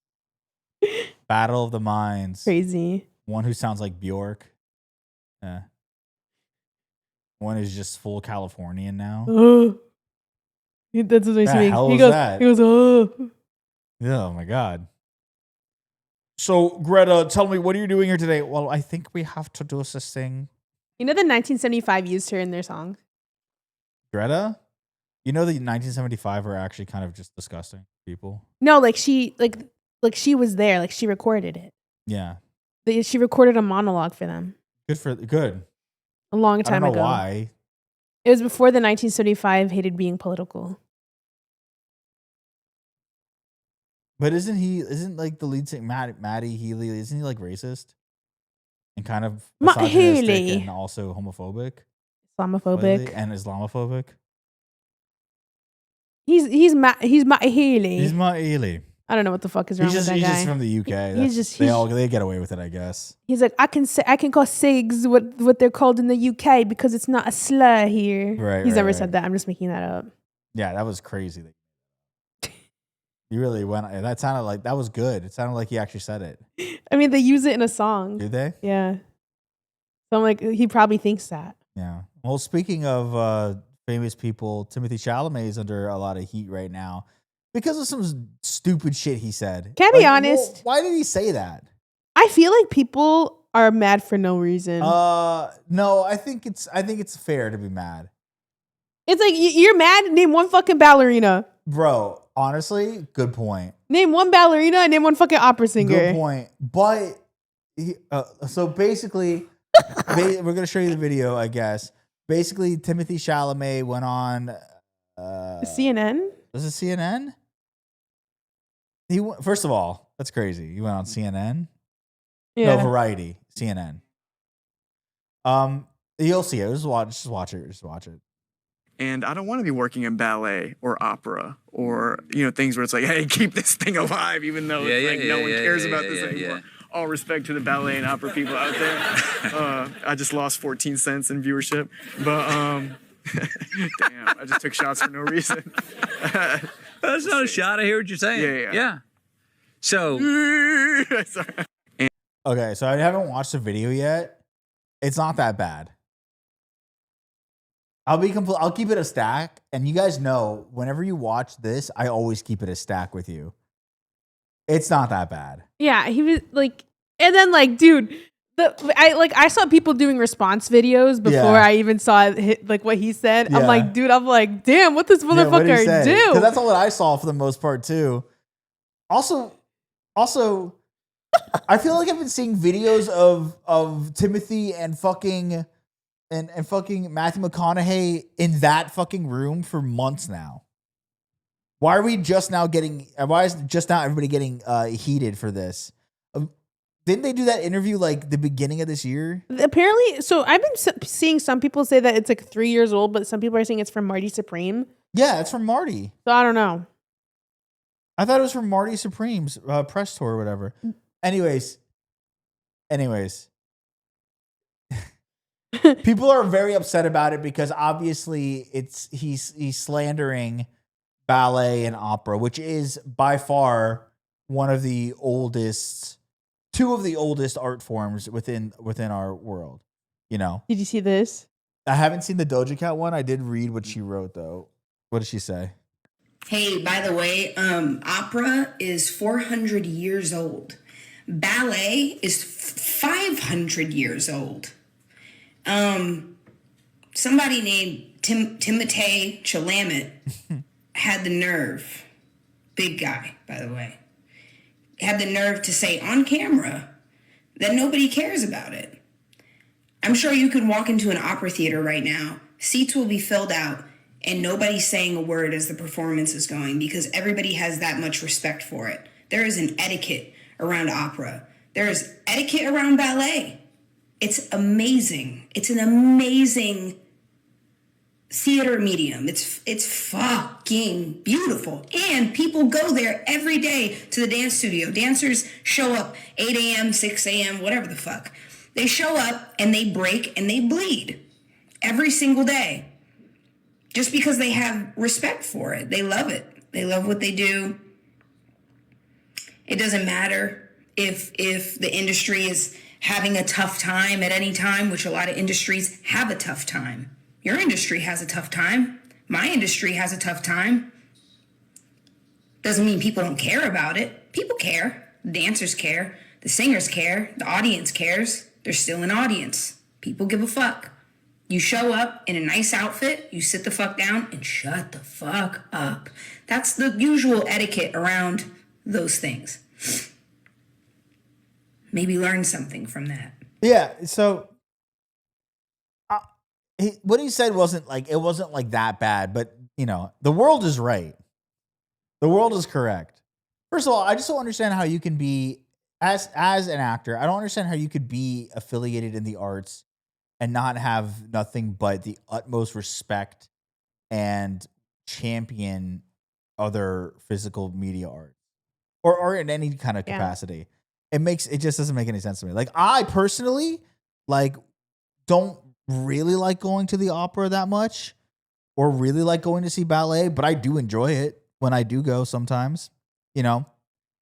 Battle of the minds. Crazy. One who sounds like Bjork. Yeah. One is just full Californian now. That's what he's saying. He goes, oh. Yeah, oh my God. So, Greta, tell me, what are you doing here today? Well, I think we have to do this thing. You know, the 1975 used her in their song. Greta? You know, the 1975 are actually kind of just disgusting people. No, like she was there, like she recorded it. Yeah. She recorded a monologue for them. Good. A long time ago. I don't know why. It was before the 1975 hated being political. But isn't like the lead singer Maddie Healy, isn't he like racist? And kind of misogynistic and also homophobic? Islamophobic. And Islamophobic? He's Matt Healy. He's Matt Healy. I don't know what the fuck is wrong with that guy. He's just from the UK. They get away with it, I guess. He's like, I can call SIGs what they're called in the UK because it's not a slur here. Right. He's never said that. I'm just making that up. Yeah, that was crazy. You really went. That sounded like that was good. It sounded like he actually said it. I mean, they use it in a song. Do they? Yeah. So I'm like, he probably thinks that. Yeah. Well, speaking of famous people, Timothee Chalamet is under a lot of heat right now because of some stupid shit he said. Can I be honest? Well, why did he say that? I feel like people are mad for no reason. No, I think it's fair to be mad. It's like you're mad. Name one fucking ballerina. Bro, honestly, good point. Name one ballerina and name one fucking opera singer. Good point. But so basically, we're gonna show you the video, I guess. Basically, Timothee Chalamet went on CNN. Was it CNN? First of all, that's crazy. He went on CNN. Yeah. No, Variety. CNN. You'll see it. Just watch it. And I don't want to be working in ballet or opera or, things where it's like, hey, keep this thing alive, even though no one cares about this anymore. all respect to the ballet and opera people out there. I just lost 14 cents in viewership, but damn, I just took shots for no reason. That's not a shot. I hear what you're saying. Yeah. So. Sorry. Okay, so I haven't watched the video yet. It's not that bad. I'll keep it a stack, and you guys know whenever you watch this, I always keep it a stack with you. It's not that bad. Yeah, he was like, and then like, dude, I saw people doing response videos before I even saw like what he said. Yeah. I'm like, dude, damn, what this motherfucker do? Because that's all that I saw for the most part too. Also, I feel like I've been seeing videos of Timothy and fucking Matthew McConaughey in that fucking room for months now. Why is just now everybody getting heated for this? Didn't they do that interview like the beginning of this year? Apparently, so I've been seeing some people say that it's like 3 years old, but some people are saying it's from Marty Supreme. Yeah, it's from Marty. So I don't know. I thought it was from Marty Supreme's press tour or whatever. Anyways. People are very upset about it because obviously he's slandering ballet and opera, which is by far one of the oldest, two of the oldest art forms within our world. You know. Did you see this? I haven't seen the Doja Cat one. I did read what she wrote though. What did she say? Hey, by the way, opera is 400 years old. Ballet is 500 years old. Somebody named Timothee Chalamet had the nerve, big guy, by the way, had the nerve to say on camera that nobody cares about it. I'm sure you could walk into an opera theater right now, seats will be filled out, and nobody's saying a word as the performance is going because everybody has that much respect for it. There is an etiquette around opera. There is etiquette around ballet. It's amazing. It's an amazing theater medium. It's fucking beautiful. And people go there every day to the dance studio. Dancers show up 8 a.m., 6 a.m., whatever the fuck. They show up and they break and they bleed every single day. Just because they have respect for it. They love it. They love what they do. It doesn't matter if the industry is having a tough time at any time, which a lot of industries have a tough time. Your industry has a tough time. My industry has a tough time. Doesn't mean people don't care about it. People care. The dancers care. The singers care. The audience cares. There's still an audience. People give a fuck. You show up in a nice outfit, you sit the fuck down and shut the fuck up. That's the usual etiquette around those things. Maybe learn something from that. Yeah, so what he said wasn't like that bad, but you know, the world is right. The world is correct. First of all, I just don't understand how you can be as an actor. I don't understand how you could be affiliated in the arts and not have nothing but the utmost respect and champion other physical media art or in any kind of capacity. It just doesn't make any sense to me. Like I personally don't really like going to the opera that much or really like going to see ballet, but I do enjoy it when I do go sometimes, you know.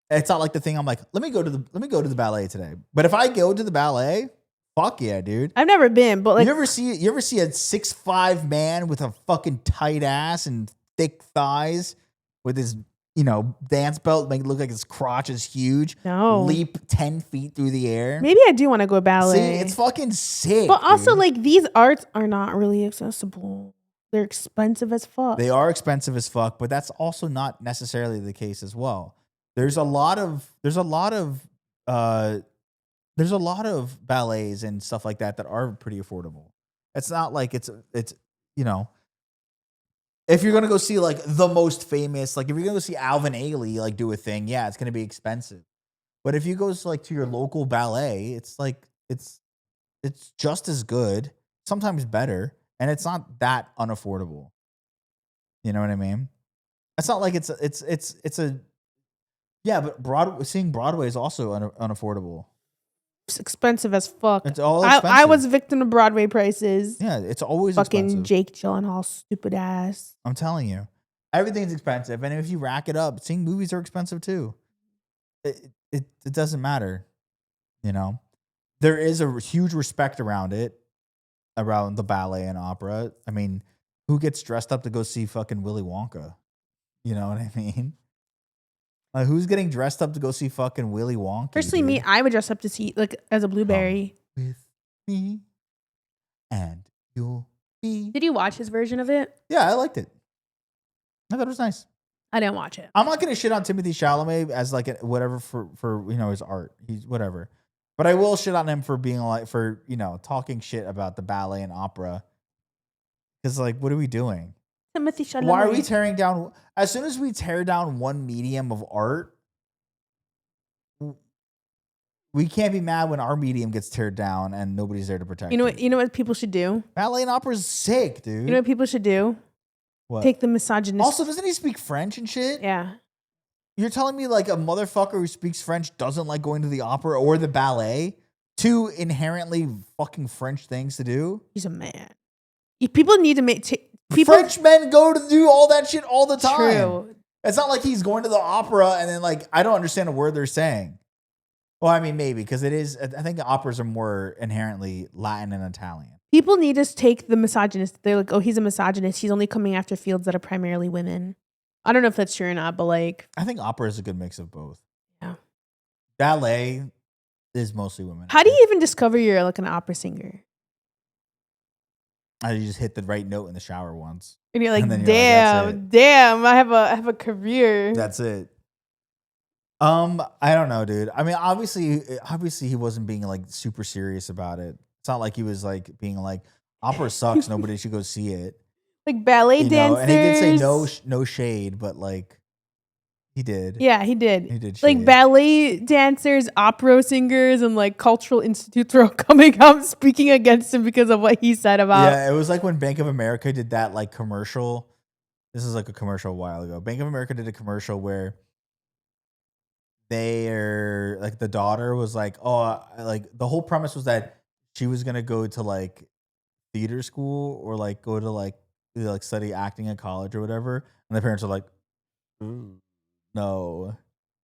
It's not like the thing I'm like, let me go to the ballet today. But if I go to the ballet, fuck yeah, dude. I've never been, but like you ever see a 6'5" man with a fucking tight ass and thick thighs with his, you know, dance belt make it look like his crotch is huge. No. Leap 10 feet through the air. Maybe I do want to go ballet. See, it's fucking sick. But also dude. like these arts are not really accessible. They're expensive as fuck. They are expensive as fuck, but that's also not necessarily the case as well. There's a lot of ballets and stuff like that are pretty affordable. It's not like it's you know, if you're gonna go see like the most famous, like if you're gonna go see Alvin Ailey like do a thing, yeah, it's gonna be expensive. But if you go like to your local ballet, it's like it's just as good, sometimes better, and it's not that unaffordable. You know what I mean? It's not like it's a yeah, but seeing Broadway is also unaffordable. It's expensive as fuck. It's all expensive. I was a victim of Broadway prices. Yeah, it's always fucking expensive. Jake Gyllenhaal, stupid ass. I'm telling you, everything's expensive, and if you rack it up, seeing movies are expensive too. It doesn't matter, you know. There is a huge respect around it, around the ballet and opera. I mean, who gets dressed up to go see fucking Willy Wonka? You know what I mean? Like, who's getting dressed up to go see fucking Willy Wonka? Personally, me, I would dress up to see like as a blueberry. Come with me, and you'll be. Did you watch his version of it? Yeah, I liked it. I thought it was nice. I didn't watch it. I'm not gonna shit on Timothee Chalamet as like whatever for his art. He's whatever, but I will shit on him for being like talking shit about the ballet and opera. Because like, what are we doing? Timothee Chalamet. Why are we tearing down? As soon as we tear down one medium of art, we can't be mad when our medium gets teared down and nobody's there to protect it. You know what people should do? Ballet and opera is sick, dude. You know what people should do? What? Take the misogynist. Also, doesn't he speak French and shit? Yeah. You're telling me like a motherfucker who speaks French doesn't like going to the opera or the ballet? Two inherently fucking French things to do? He's a man. People need to make... French men go to do all that shit all the time. True. It's not like he's going to the opera and then like, I don't understand a word they're saying. Well, I mean, maybe, because it is, I think operas are more inherently Latin and Italian. People need to take the misogynist. They're like, oh, he's a misogynist. He's only coming after fields that are primarily women. I don't know if that's true or not, but like... I think opera is a good mix of both. Yeah. Ballet is mostly women. How do you even discover you're like an opera singer? I just hit the right note in the shower once. And you're like, and damn, I have a career. That's it. I don't know, dude. I mean, obviously he wasn't being like super serious about it. It's not like he was like being like, opera sucks, nobody should go see it. Like ballet dancers. And he did say no shade, but like he did. Yeah, he did. He did shade. Like ballet dancers, opera singers, and like cultural institutes were all coming out speaking against him because of what he said about. Yeah, it was like when Bank of America did that like commercial. This is like a commercial a while ago. Bank of America did a commercial where they're like the daughter was like, oh, like the whole premise was that she was gonna go to like theater school or like go to like study acting at college or whatever, and the parents are like, ooh, no,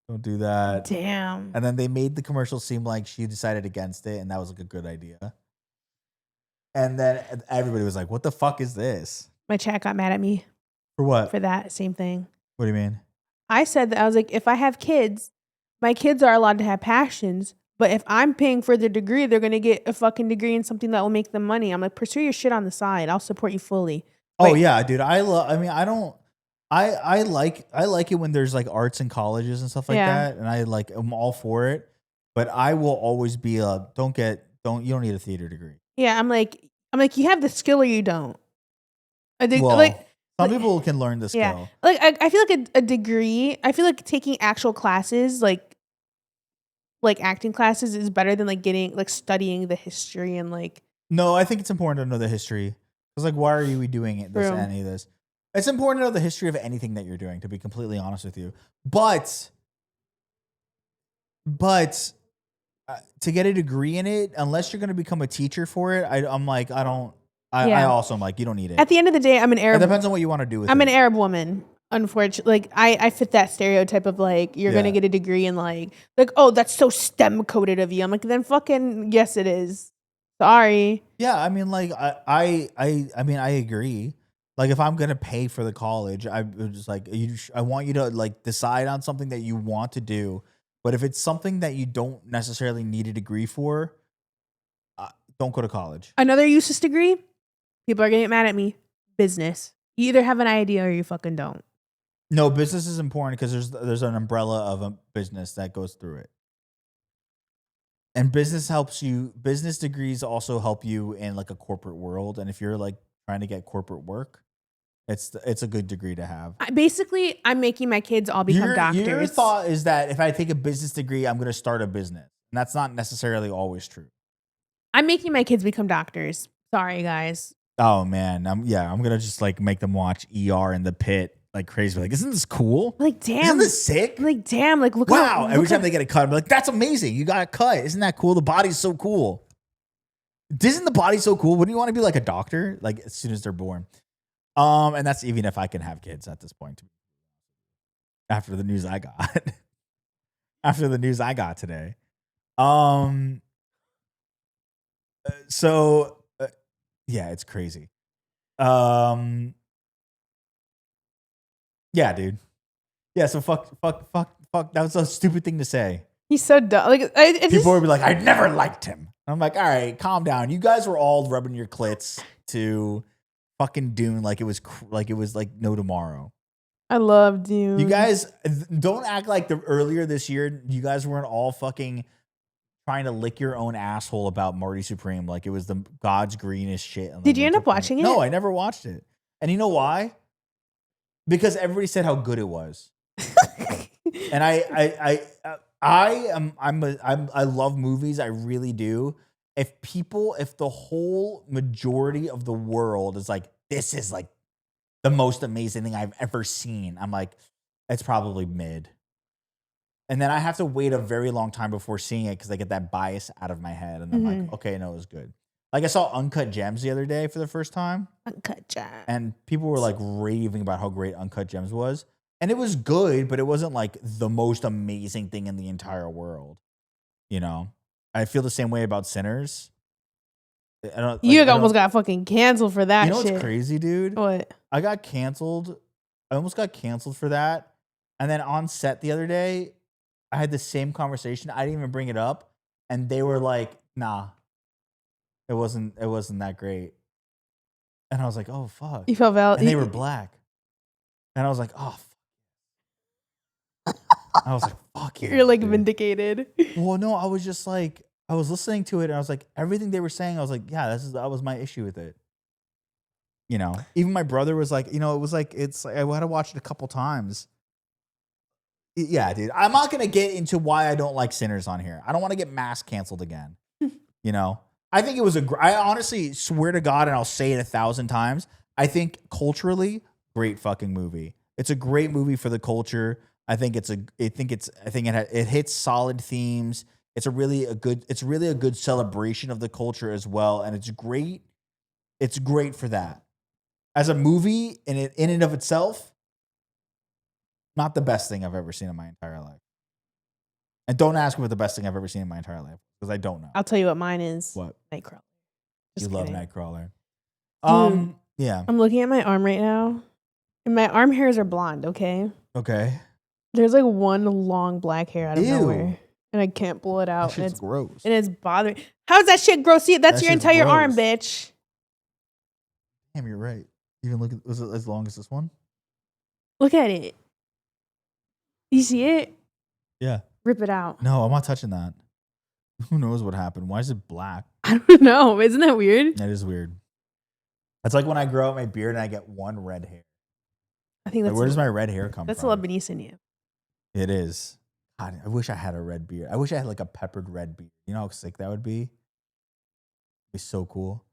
don't do that. Damn. And then they made the commercial seem like she decided against it, and that was like a good idea. And then everybody was like, what the fuck is this? My chat got mad at me. For what? For that same thing. What do you mean? I said that I was like, if I have kids, my kids are allowed to have passions, but if I'm paying for their degree, they're going to get a fucking degree in something that will make them money. I'm like, pursue your shit on the side. I'll support you fully. Oh yeah, dude. I like it when there's like arts in colleges and stuff like that, and I'm all for it. But I will always be you don't need a theater degree. Yeah, I'm like you have the skill or you don't. I think some people can learn the skill. Yeah, like I feel like a degree. I feel like taking actual classes like acting classes is better than like getting like studying the history and like. No, I think it's important to know the history. Because like, why are we doing it? Any of this? It's important to know the history of anything that you're doing. To be completely honest with you, but to get a degree in it, unless you're going to become a teacher for it, I also am like, you don't need it. At the end of the day, I'm an Arab. It depends on what you want to do with it. I'm an Arab woman. Unfortunately, like I fit that stereotype of like you're gonna get a degree in like oh, that's so STEM coded of you. I'm like, then fucking yes it is. Sorry. Yeah, I mean like I agree. Like if I'm gonna pay for the college, I'm just like I want you to like decide on something that you want to do. But if it's something that you don't necessarily need a degree for, don't go to college. Another useless degree. People are gonna get mad at me. Business. You either have an idea or you fucking don't. No, business is important because there's an umbrella of a business that goes through it. And business helps you. Business degrees also help you in like a corporate world. And if you're like trying to get corporate work, it's a good degree to have. Basically, I'm making my kids all become doctors. Your thought is that if I take a business degree, I'm going to start a business. And that's not necessarily always true. I'm making my kids become doctors. Sorry, guys. Oh man, I'm gonna just like make them watch ER in the Pit like crazy. Like, isn't this cool? Like, damn. Isn't this sick? Like, damn. Like, look. Wow. Every time they get a cut, I'm like, that's amazing. You got a cut. Isn't that cool? The body's so cool. Isn't the body so cool? Wouldn't you want to be like a doctor? Like as soon as they're born. And that's even if I can have kids at this point. After the news I got. After the news I got today. So yeah, it's crazy. Yeah, dude. Yeah, so fuck. That was a stupid thing to say. He's so dumb. Like, people would be like, I never liked him. I'm like, all right, calm down. You guys were all rubbing your clits to fucking Dune like it was like no tomorrow. I love Dune. You guys don't act like earlier this year you guys weren't all fucking trying to lick your own asshole about Marty Supreme like it was the God's greenest shit. Did you end up watching it? No, I never watched it. And you know why? Because everybody said how good it was. And I love movies. I really do. If the whole majority of the world is like, this is like the most amazing thing I've ever seen, I'm like, it's probably mid. And then I have to wait a very long time before seeing it because I get that bias out of my head. And I'm like, okay, no, it was good. Like I saw Uncut Gems the other day for the first time. Uncut Gems. And people were like raving about how great Uncut Gems was. And it was good, but it wasn't like the most amazing thing in the entire world. You know? I feel the same way about Sinners. You almost got fucking canceled for that shit. You know what's crazy, dude? What? I got canceled. I almost got canceled for that. And then on set the other day, I had the same conversation. I didn't even bring it up. And they were like, nah, it wasn't that great. And I was like, oh, fuck. You felt valid. And they were black. And I was like, oh, fuck. I was like, fuck yeah. You're like vindicated. Well, no, I was just like, I was listening to it and I was like, everything they were saying, I was like, yeah, that was my issue with it. You know, even my brother was like, you know, it was like, it's like, I had to watch it a couple times. Yeah, dude. I'm not going to get into why I don't like Sinners on here. I don't want to get mass canceled again. You know, I think it was I honestly swear to God, and I'll say it 1,000 times. I think culturally, great fucking movie. It's a great movie for the culture. I think it hits solid themes. It's really a good celebration of the culture as well. And it's great. It's great for that. As a movie in and of itself, not the best thing I've ever seen in my entire life. And don't ask me what the best thing I've ever seen in my entire life, because I don't know. I'll tell you what mine is. What? Nightcrawler. You love Nightcrawler. Dude, yeah. I'm looking at my arm right now, and my arm hairs are blonde, okay? Okay. There's like one long black hair out of nowhere, and I can't pull it out. That shit's gross. And it's bothering. How's that shit gross? See, that's your entire arm, bitch. Damn, you're right. Even look at, was it as long as this one? Look at it. You see it? Yeah. Rip it out. No, I'm not touching that. Who knows what happened? Why is it black? I don't know. Isn't that weird? That is weird. It's like when I grow out my beard and I get one red hair. I think that's where does my red hair come from? That's a Lebanese in you. It is. God, I wish I had a red beard. I wish I had like a peppered red beard. You know how sick that would be? It'd be so cool.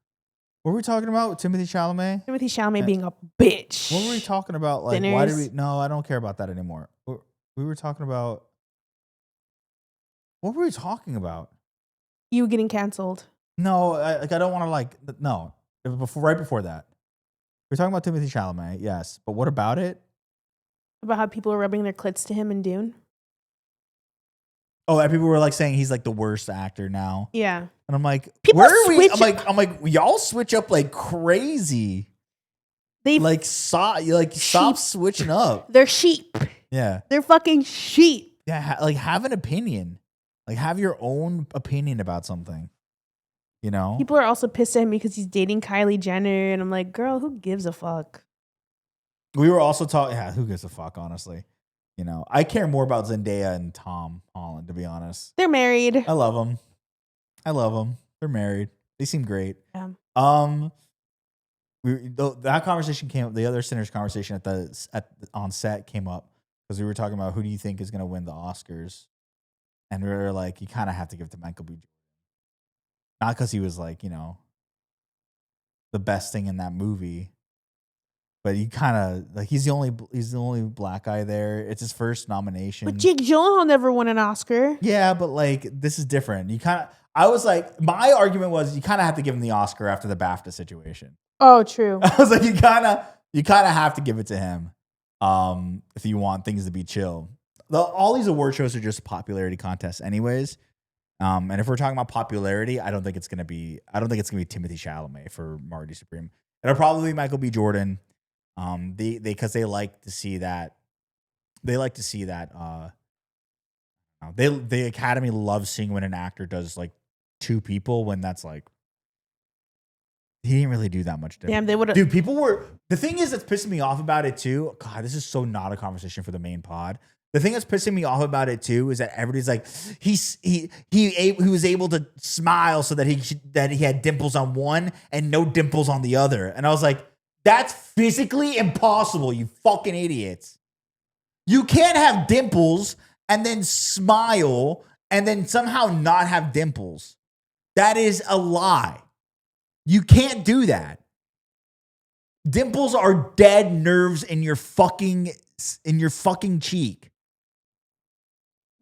What were we talking about? Timothee Chalamet? Timothee Chalamet being a bitch. What were we talking about? Like, Sinners. why did we? No, I don't care about that anymore. We were talking about. What were we talking about? You getting canceled. No, I don't want to no. Right before that. We're talking about Timothee Chalamet, yes. But what about it? About how people are rubbing their clits to him in Dune? Oh, and people were like saying he's like the worst actor now. Yeah. And I'm like, people where are we? I'm like, y'all switch up like crazy. They stop switching up. They're sheep. Yeah. They're fucking sheep. Yeah, have an opinion. Like, have your own opinion about something. You know? People are also pissed at him because he's dating Kylie Jenner. And I'm like, girl, who gives a fuck? We were also talking, who gives a fuck, honestly? You know, I care more about Zendaya and Tom Holland, to be honest. They're married. I love them. They're married. They seem great. Yeah. That conversation came up. The other Sinners conversation on set came up because we were talking about who do you think is going to win the Oscars, and we were like, you kind of have to give it to Michael B. Jordan, not because he was like, you know, the best thing in that movie, but he kind of like he's the only black guy there. It's his first nomination. But Jake Gyllenhaal never won an Oscar. Yeah, but like this is different. I was like, my argument was you kind of have to give him the Oscar after the BAFTA situation. Oh, true. I was like, you kind of have to give it to him, if you want things to be chill. All these award shows are just popularity contests, anyways. And if we're talking about popularity, I don't think it's gonna be Timothée Chalamet for Marty Supreme. It'll probably be Michael B. Jordan. Because they like to see that. The Academy loves seeing when an actor does like two people when that's like he didn't really do that much different. Damn, they would have. Dude, the thing is that's pissing me off about it too. God, this is so not a conversation for the main pod. The thing that's pissing me off about it too is that everybody's like he was able to smile so that he had dimples on one and no dimples on the other. And I was like, that's physically impossible, you fucking idiots. You can't have dimples and then smile and then somehow not have dimples. That is a lie. You can't do that. Dimples are dead nerves in your fucking cheek.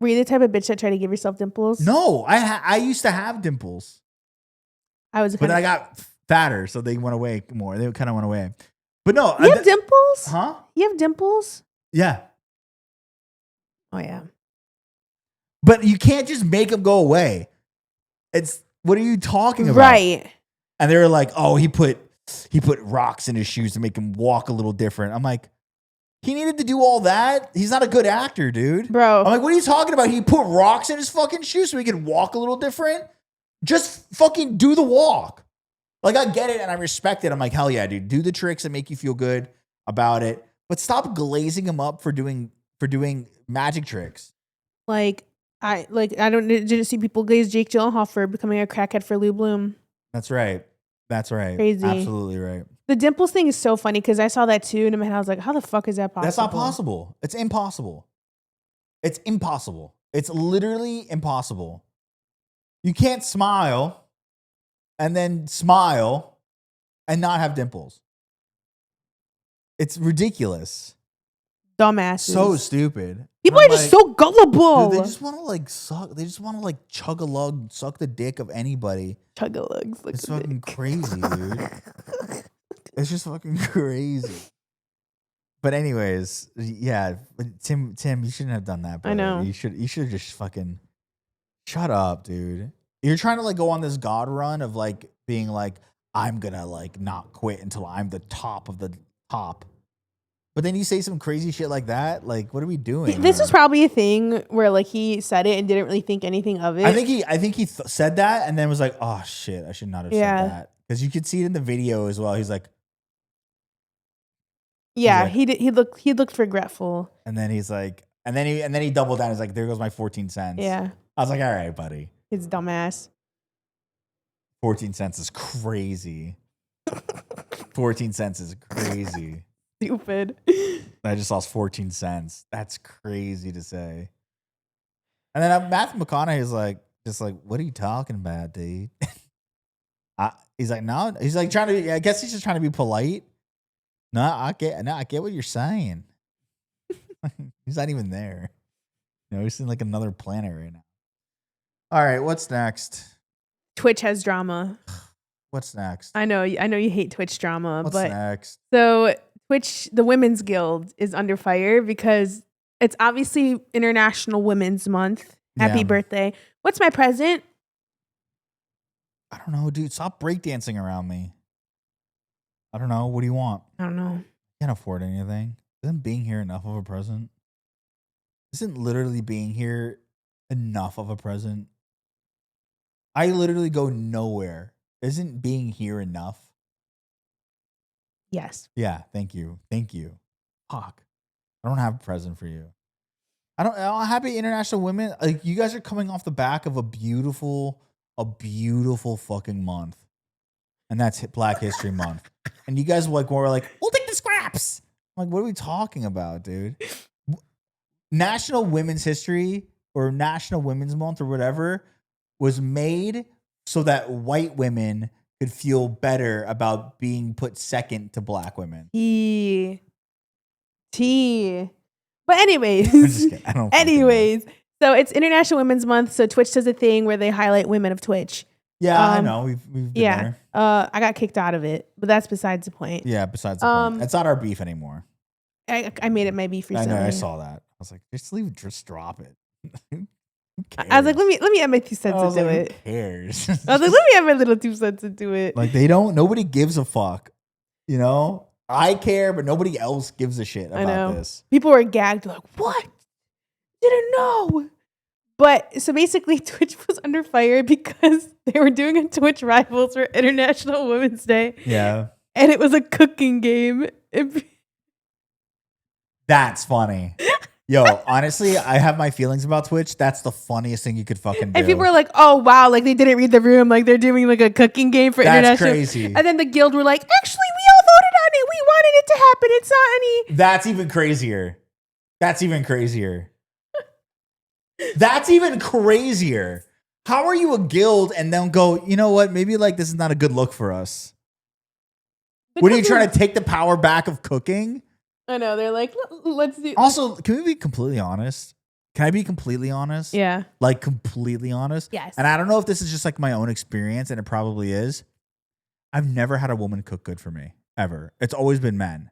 Were you the type of bitch that tried to give yourself dimples? No, I used to have dimples. But I got fatter, so they went away more. They kind of went away. But no, you have dimples? Huh? You have dimples? Yeah. Oh yeah. But you can't just make them go away. What are you talking about? Right. And they were like, "Oh, he put rocks in his shoes to make him walk a little different." I'm like, he needed to do all that? He's not a good actor, dude. Bro. I'm like, what are you talking about? He put rocks in his fucking shoes so he could walk a little different? Just fucking do the walk. Like, I get it and I respect it. I'm like, hell yeah, dude. Do the tricks that make you feel good about it. But stop glazing him up for doing magic tricks. I didn't see people glaze Jake Gyllenhaal for becoming a crackhead for Lou Bloom. That's right. Crazy. Absolutely right. The dimples thing is so funny because I saw that too, and in my head I was like, "How the fuck is that possible?" That's not possible. It's impossible. It's impossible. It's literally impossible. You can't smile and then smile and not have dimples. It's ridiculous. Dumbasses. So stupid. People are just so gullible. Dude, they just want to like suck. They just want to like chug a lug, suck the dick of anybody. Chug a lug. It's fucking crazy, dude. It's just fucking crazy. But anyways, yeah, Tim, you shouldn't have done that. Brother. I know. You should have just fucking shut up, dude. You're trying to like go on this God run of like being like, I'm gonna like not quit until I'm the top of the top. But then you say some crazy shit like that. Like, what are we doing? This was probably a thing where like he said it and didn't really think anything of it. I think he said that and then was like, oh shit, I should not have said that. Because you could see it in the video as well. He's like, yeah, like, he looked regretful. And then he's like, and then he doubled down. He's like, there goes my 14 cents. Yeah. I was like, all right, buddy. It's dumbass. 14 cents is crazy. 14 cents is crazy. Stupid. I just lost 14 cents. That's crazy to say. And then Matthew McConaughey is like, just like, what are you talking about, dude? He's like, no. He's like trying to. I guess he's just trying to be polite. No, I get what you're saying. He's not even there. You know, he's in like another planet right now. All right, what's next? Twitch has drama. What's next? I know you hate Twitch drama, what's but next? So Twitch, the Women's Guild, is under fire because it's obviously International Women's Month. Happy birthday. What's my present? I don't know, dude. Stop breakdancing around me. I don't know. What do you want? I don't know. Can't afford anything. Isn't being here enough of a present? Isn't literally being here enough of a present? I literally go nowhere. Isn't being here enough? Yes. Yeah, thank you. Thank you. Fuck. I don't have a present for you. Happy International Women. Like, you guys are coming off the back of a beautiful fucking month. And that's Black History Month. And you guys were like, we'll take the scraps. I'm like, what are we talking about, dude? National Women's History or National Women's Month or whatever was made so that white women could feel better about being put second to black women. T. But anyways, I'm just kidding. I don't so it's International Women's Month. So Twitch does a thing where they highlight women of Twitch. Yeah, I know. We've been there. I got kicked out of it, but that's besides the point. Yeah, besides the point. It's not our beef anymore. I made it my beef recently. I know, I saw that. I was like, just drop it. Who cares? I was like, let me add my 2 cents into it. Who cares? I was like, let me add my little 2 cents into it. Like nobody gives a fuck. You know? I care, but nobody else gives a shit about this. People were gagged, like, what? Didn't know. But so basically, Twitch was under fire because they were doing a Twitch Rivals for International Women's Day. Yeah. And it was a cooking game. That's funny. Yo, honestly, I have my feelings about Twitch. That's the funniest thing you could fucking do. And people were like, oh, wow, like they didn't read the room. Like they're doing like a cooking game for International. That's crazy. And then the guild were like, actually, we all voted on it. We wanted it to happen. It's not any. That's even crazier. That's even crazier. That's even crazier. How are you a guild and then go, you know what? Maybe like this is not a good look for us. What are you trying to take the power back of cooking? I know. They're like, let's do. Also, can we be completely honest? Can I be completely honest? Yeah. Like completely honest? Yes. And I don't know if this is just like my own experience, and it probably is. I've never had a woman cook good for me, ever. It's always been men.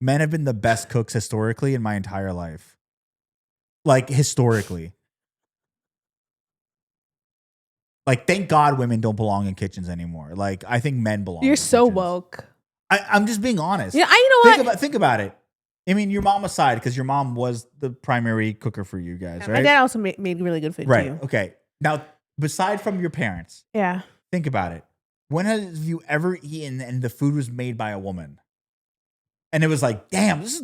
Men have been the best cooks historically in my entire life. Like, historically. Like, thank God women don't belong in kitchens anymore. Like, I think men belong. You're in so kitchens. woke. I'm just being honest. Yeah, you know what? Think about it. I mean, your mom aside, because your mom was the primary cooker for you guys, right? My dad also made really good food right. too. Okay. Now, beside from your parents, yeah, think about it. When have you ever eaten and the food was made by a woman, and it was like, damn, this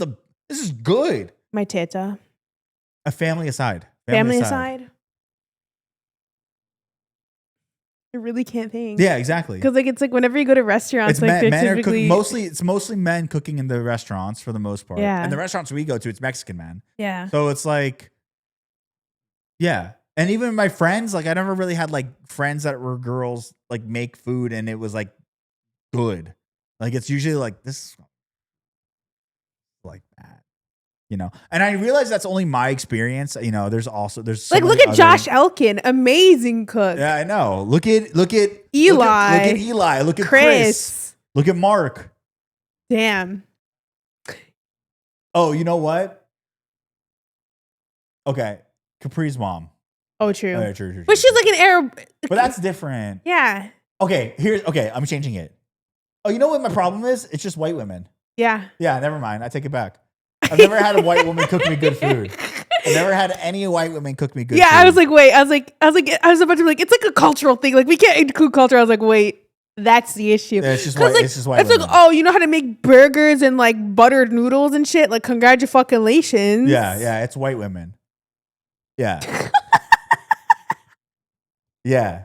is good. My teta. A family aside. Family aside. I really can't think. Yeah, exactly. Because like it's like whenever you go to restaurants, it's like men they're are typically cooking. It's mostly men cooking in the restaurants for the most part. Yeah. And the restaurants we go to, it's Mexican men. Yeah. So it's like, yeah. And even my friends, like I never really had like friends that were girls like make food and it was like good. Like it's usually like this, like that. You know, and I realize that's only my experience. You know, there's so like look at Josh Elkin, amazing cook. Yeah, I know. Look at Eli. Look at Eli. Look at Chris. Look at Mark. Damn. Oh, you know what? Okay, Capri's mom. Oh, true. Oh, yeah, true. But she's like an Arab. But that's different. Yeah. Okay, I'm changing it. Oh, you know what my problem is? It's just white women. Yeah. Yeah, never mind. I take it back. I've never had a white woman cook me good food. I've never had any white women cook me good food. Yeah, I was like, wait. I was about to be like, it's like a cultural thing. Like we can't include culture. I was like, wait, that's the issue. Yeah, it's just white. Like, it's just white. It's like, oh, you know how to make burgers and like buttered noodles and shit. Like, congratulations. Yeah, it's white women. Yeah. yeah.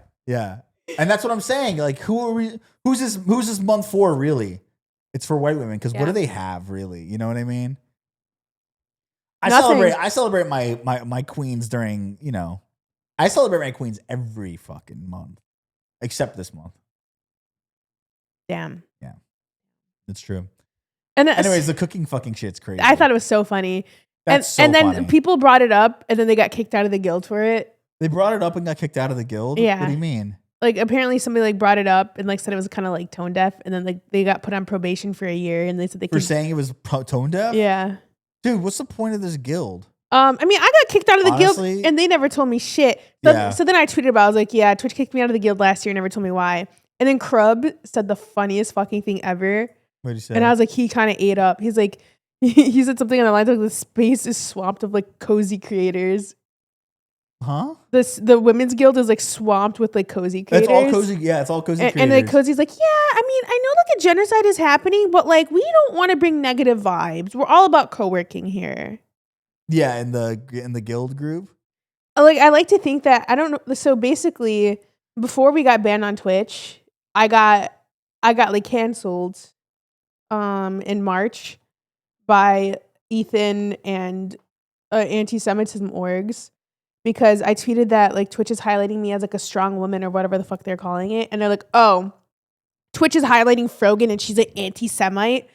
And that's what I'm saying. Like, who's this month for? Really, it's for white women because what do they have really? You know what I mean? I celebrate my queens during, you know, I celebrate my queens every fucking month, except this month. Damn. Yeah, that's true. And anyways, the cooking fucking shit's crazy. I thought it was so funny. That's and then funny. people brought it up, and then they got kicked out of the guild for it. They brought it up and got kicked out of the guild? Yeah. What do you mean? Like apparently somebody like brought it up and like said it was kind of like tone deaf, and then like they got put on probation for a year, and they said they for saying it was tone deaf. Yeah. Dude, what's the point of this guild? I mean, I got kicked out of the guild and they never told me shit. So then I tweeted about it. I was like, yeah, Twitch kicked me out of the guild last year and never told me why. And then Krub said the funniest fucking thing ever. What did he say? And I was like, he kind of ate up. He's like, he said something on the lines like the space is swamped of like cozy creators. Huh? The women's guild is like swamped with like cozy creators. It's all cozy. Yeah, it's all cozy creators. And like cozy's like, yeah, I mean, I know like a genocide is happening, but like we don't want to bring negative vibes. We're all about co-working here. Yeah, in the guild group. Like I like to think that I don't know. So basically, before we got banned on Twitch, I got like canceled, in March, by Ethan and anti-Semitism orgs. Because I tweeted that like Twitch is highlighting me as like a strong woman or whatever the fuck they're calling it. And they're like, oh, Twitch is highlighting Frogan and she's an anti-Semite.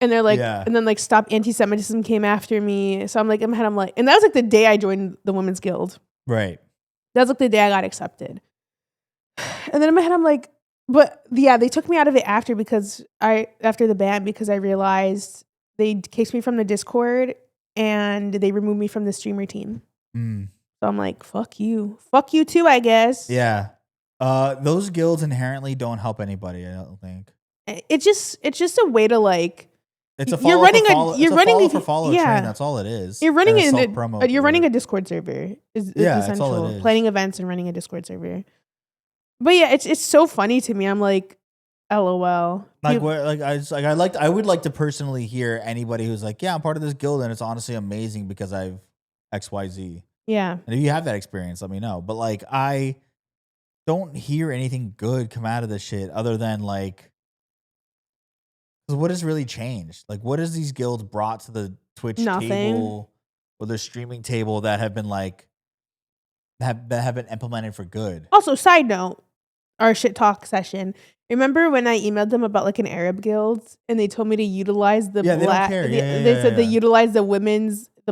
And they're like, and then like Stop Anti-Semitism came after me. So I'm like, in my head, I'm like, and that was like the day I joined the Women's Guild. Right. That was like the day I got accepted. And then in my head, I'm like, but yeah, they took me out of it after the ban because I realized they kicked me from the Discord and they removed me from the streamer team. So I'm like, fuck you too, I guess. Yeah. Those guilds inherently don't help anybody, I don't think. It's just a way to like. It's a follow for follow train. That's all it is. You're running running a Discord server. Is essential. That's all it is. Planning events and running a Discord server. But yeah, it's so funny to me. I'm like, LOL. I would like to personally hear anybody who's like, yeah, I'm part of this guild and it's honestly amazing because I've XYZ. Yeah. And if you have that experience, let me know. But like, I don't hear anything good come out of this shit other than like, what has really changed? Like, what has these guilds brought to the Twitch table or the streaming table that have been like, that have been implemented for good? Also, side note, our shit talk session. Remember when I emailed them about like an Arab guild and they told me to utilize the black? They don't care. They said they utilize the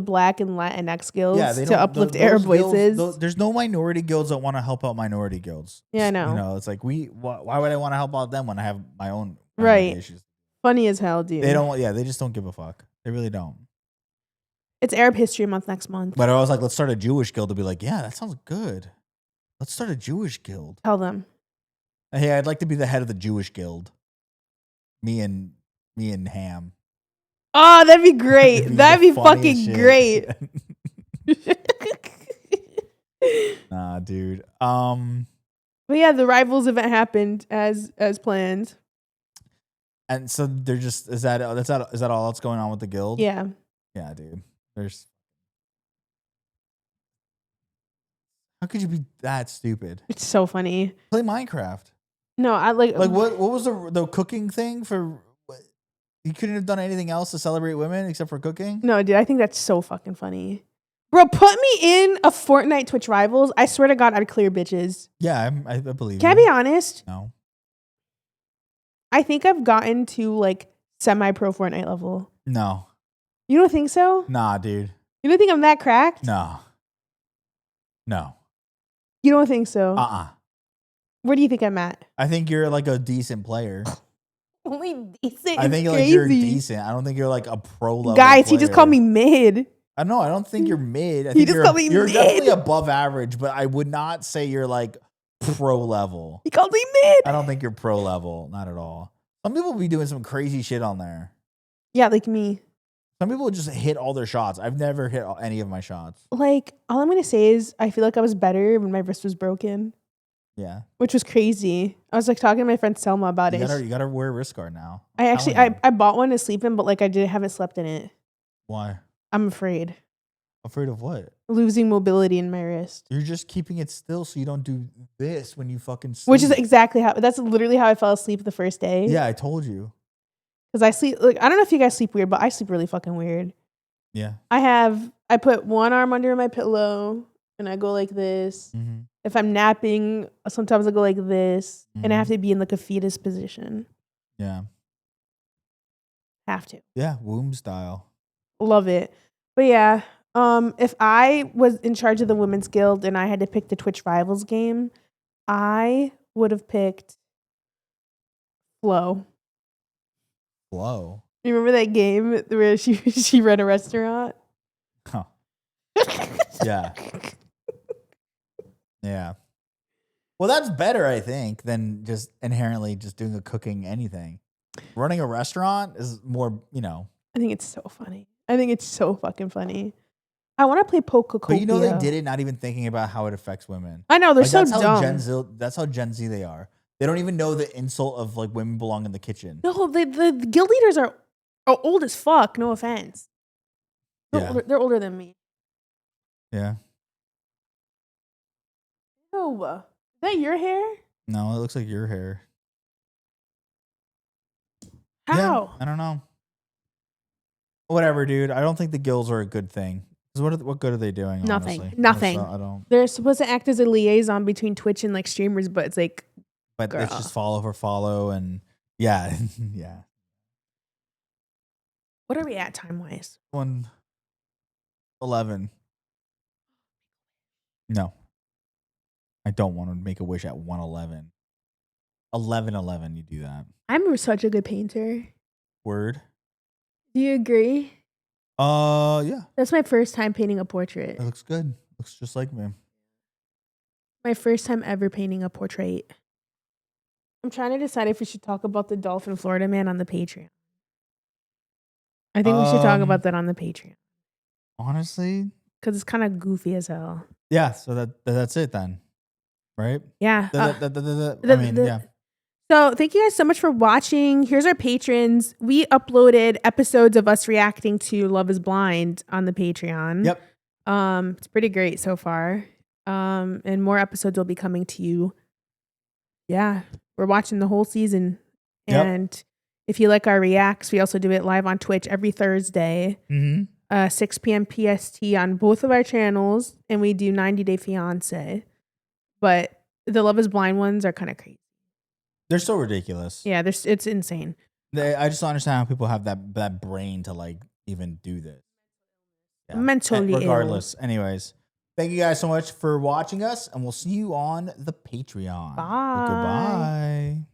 Black and Latinx guilds to uplift Arab voices. There's no minority guilds that want to help out minority guilds. Yeah, I know. You know, it's like why would I want to help out them when I have my own issues? Funny as hell, dude. They just don't give a fuck. They really don't. It's Arab History Month next month. But I was like, let's start a Jewish guild to be like, yeah, that sounds good. Let's start a Jewish guild. Tell them. Hey, I'd like to be the head of the Jewish guild. Me and Ham. Oh, that'd be great. That'd be fucking great. Nah, dude. But yeah, the Rivals event happened as planned. And so they're just is that all that's going on with the guild? Yeah. Yeah, dude. How could you be that stupid? It's so funny. Play Minecraft. No, I like what was the cooking thing for? You couldn't have done anything else to celebrate women except for cooking? No, dude, I think that's so fucking funny. Bro, put me in a Fortnite Twitch Rivals. I swear to God, I'd clear bitches. Yeah, I believe. Can I be honest? No. I think I've gotten to like semi-pro Fortnite level. No. You don't think so? Nah, dude. You don't think I'm that cracked? No. You don't think so? Where do you think I'm at? I think you're like a decent player. Only decent. I think like you're decent. I don't think you're like a pro level. Guys, player. he just called me mid. I know. I don't think you're mid. I he think just called me mid. You're definitely above average, but I would not say you're like pro level. He called me mid. I don't think you're pro level. Not at all. Some people be doing some crazy shit on there. Yeah, like me. Some people just hit all their shots. I've never hit any of my shots. Like, all I'm going to say is I feel like I was better when my wrist was broken. Yeah. Which was crazy. I was like talking to my friend Selma about it. You gotta wear a wrist guard now. I bought one to sleep in, but like I haven't slept in it. Why? I'm afraid. Afraid of what? Losing mobility in my wrist. You're just keeping it still so you don't do this when you fucking sleep. Which is that's literally how I fell asleep the first day. Yeah, I told you. Because I sleep, like, I don't know if you guys sleep weird, but I sleep really fucking weird. Yeah. I put one arm under my pillow and I go like this. Mm-hmm. If I'm napping, sometimes I go like this. Mm-hmm. And I have to be in like a fetus position. Yeah. Have to. Yeah, womb style. Love it. But yeah, if I was in charge of the Women's Guild and I had to pick the Twitch Rivals game, I would have picked Flo. Flo? You remember that game where she ran a restaurant? Huh. Yeah. Yeah. Well, that's better, I think, than just inherently just doing a cooking anything. Running a restaurant is more, I think it's so funny. I think it's so fucking funny. I want to play Poke-Copia. But you know they did it not even thinking about how it affects women. I know, they're so dumb. That's how Gen Z they are. They don't even know the insult of like women belong in the kitchen. No, the guild leaders are old as fuck. No offense. They're older than me. Yeah. Ew. Is that your hair? No, it looks like your hair. How? Yeah, I don't know. Whatever, dude. I don't think the guilds are a good thing. What good are they doing? Nothing. Honestly? Nothing. I don't. They're supposed to act as a liaison between Twitch and like streamers, but it's like but Girl. it's just follow for follow, and yeah, yeah. What are we at time-wise? 1:11. No, I don't want to make a wish at 1:11. 11:11, you do that. I'm such a good painter. Word. Do you agree? Yeah. That's my first time painting a portrait. It looks good. Looks just like me. My first time ever painting a portrait. I'm trying to decide if we should talk about the Dolphin Florida man on the Patreon. I think we should talk about that on the Patreon. Honestly, because it's kind of goofy as hell. Yeah, so that's it then, right? Yeah. Yeah. So thank you guys so much for watching. Here's our patrons. We uploaded episodes of us reacting to Love is Blind on the Patreon. Yep. It's pretty great so far. And more episodes will be coming to you. Yeah. We're watching the whole season. And if you like our reacts, we also do it live on Twitch every Thursday. 6 p.m. PST on both of our channels. And we do 90 Day Fiance. But the Love is Blind ones are kind of crazy. They're so ridiculous. Yeah, it's insane. I just don't understand how people have that brain to like even do this. Yeah. Mentally regardless. Anyways, thank you guys so much for watching us, and we'll see you on the Patreon. Bye. Goodbye.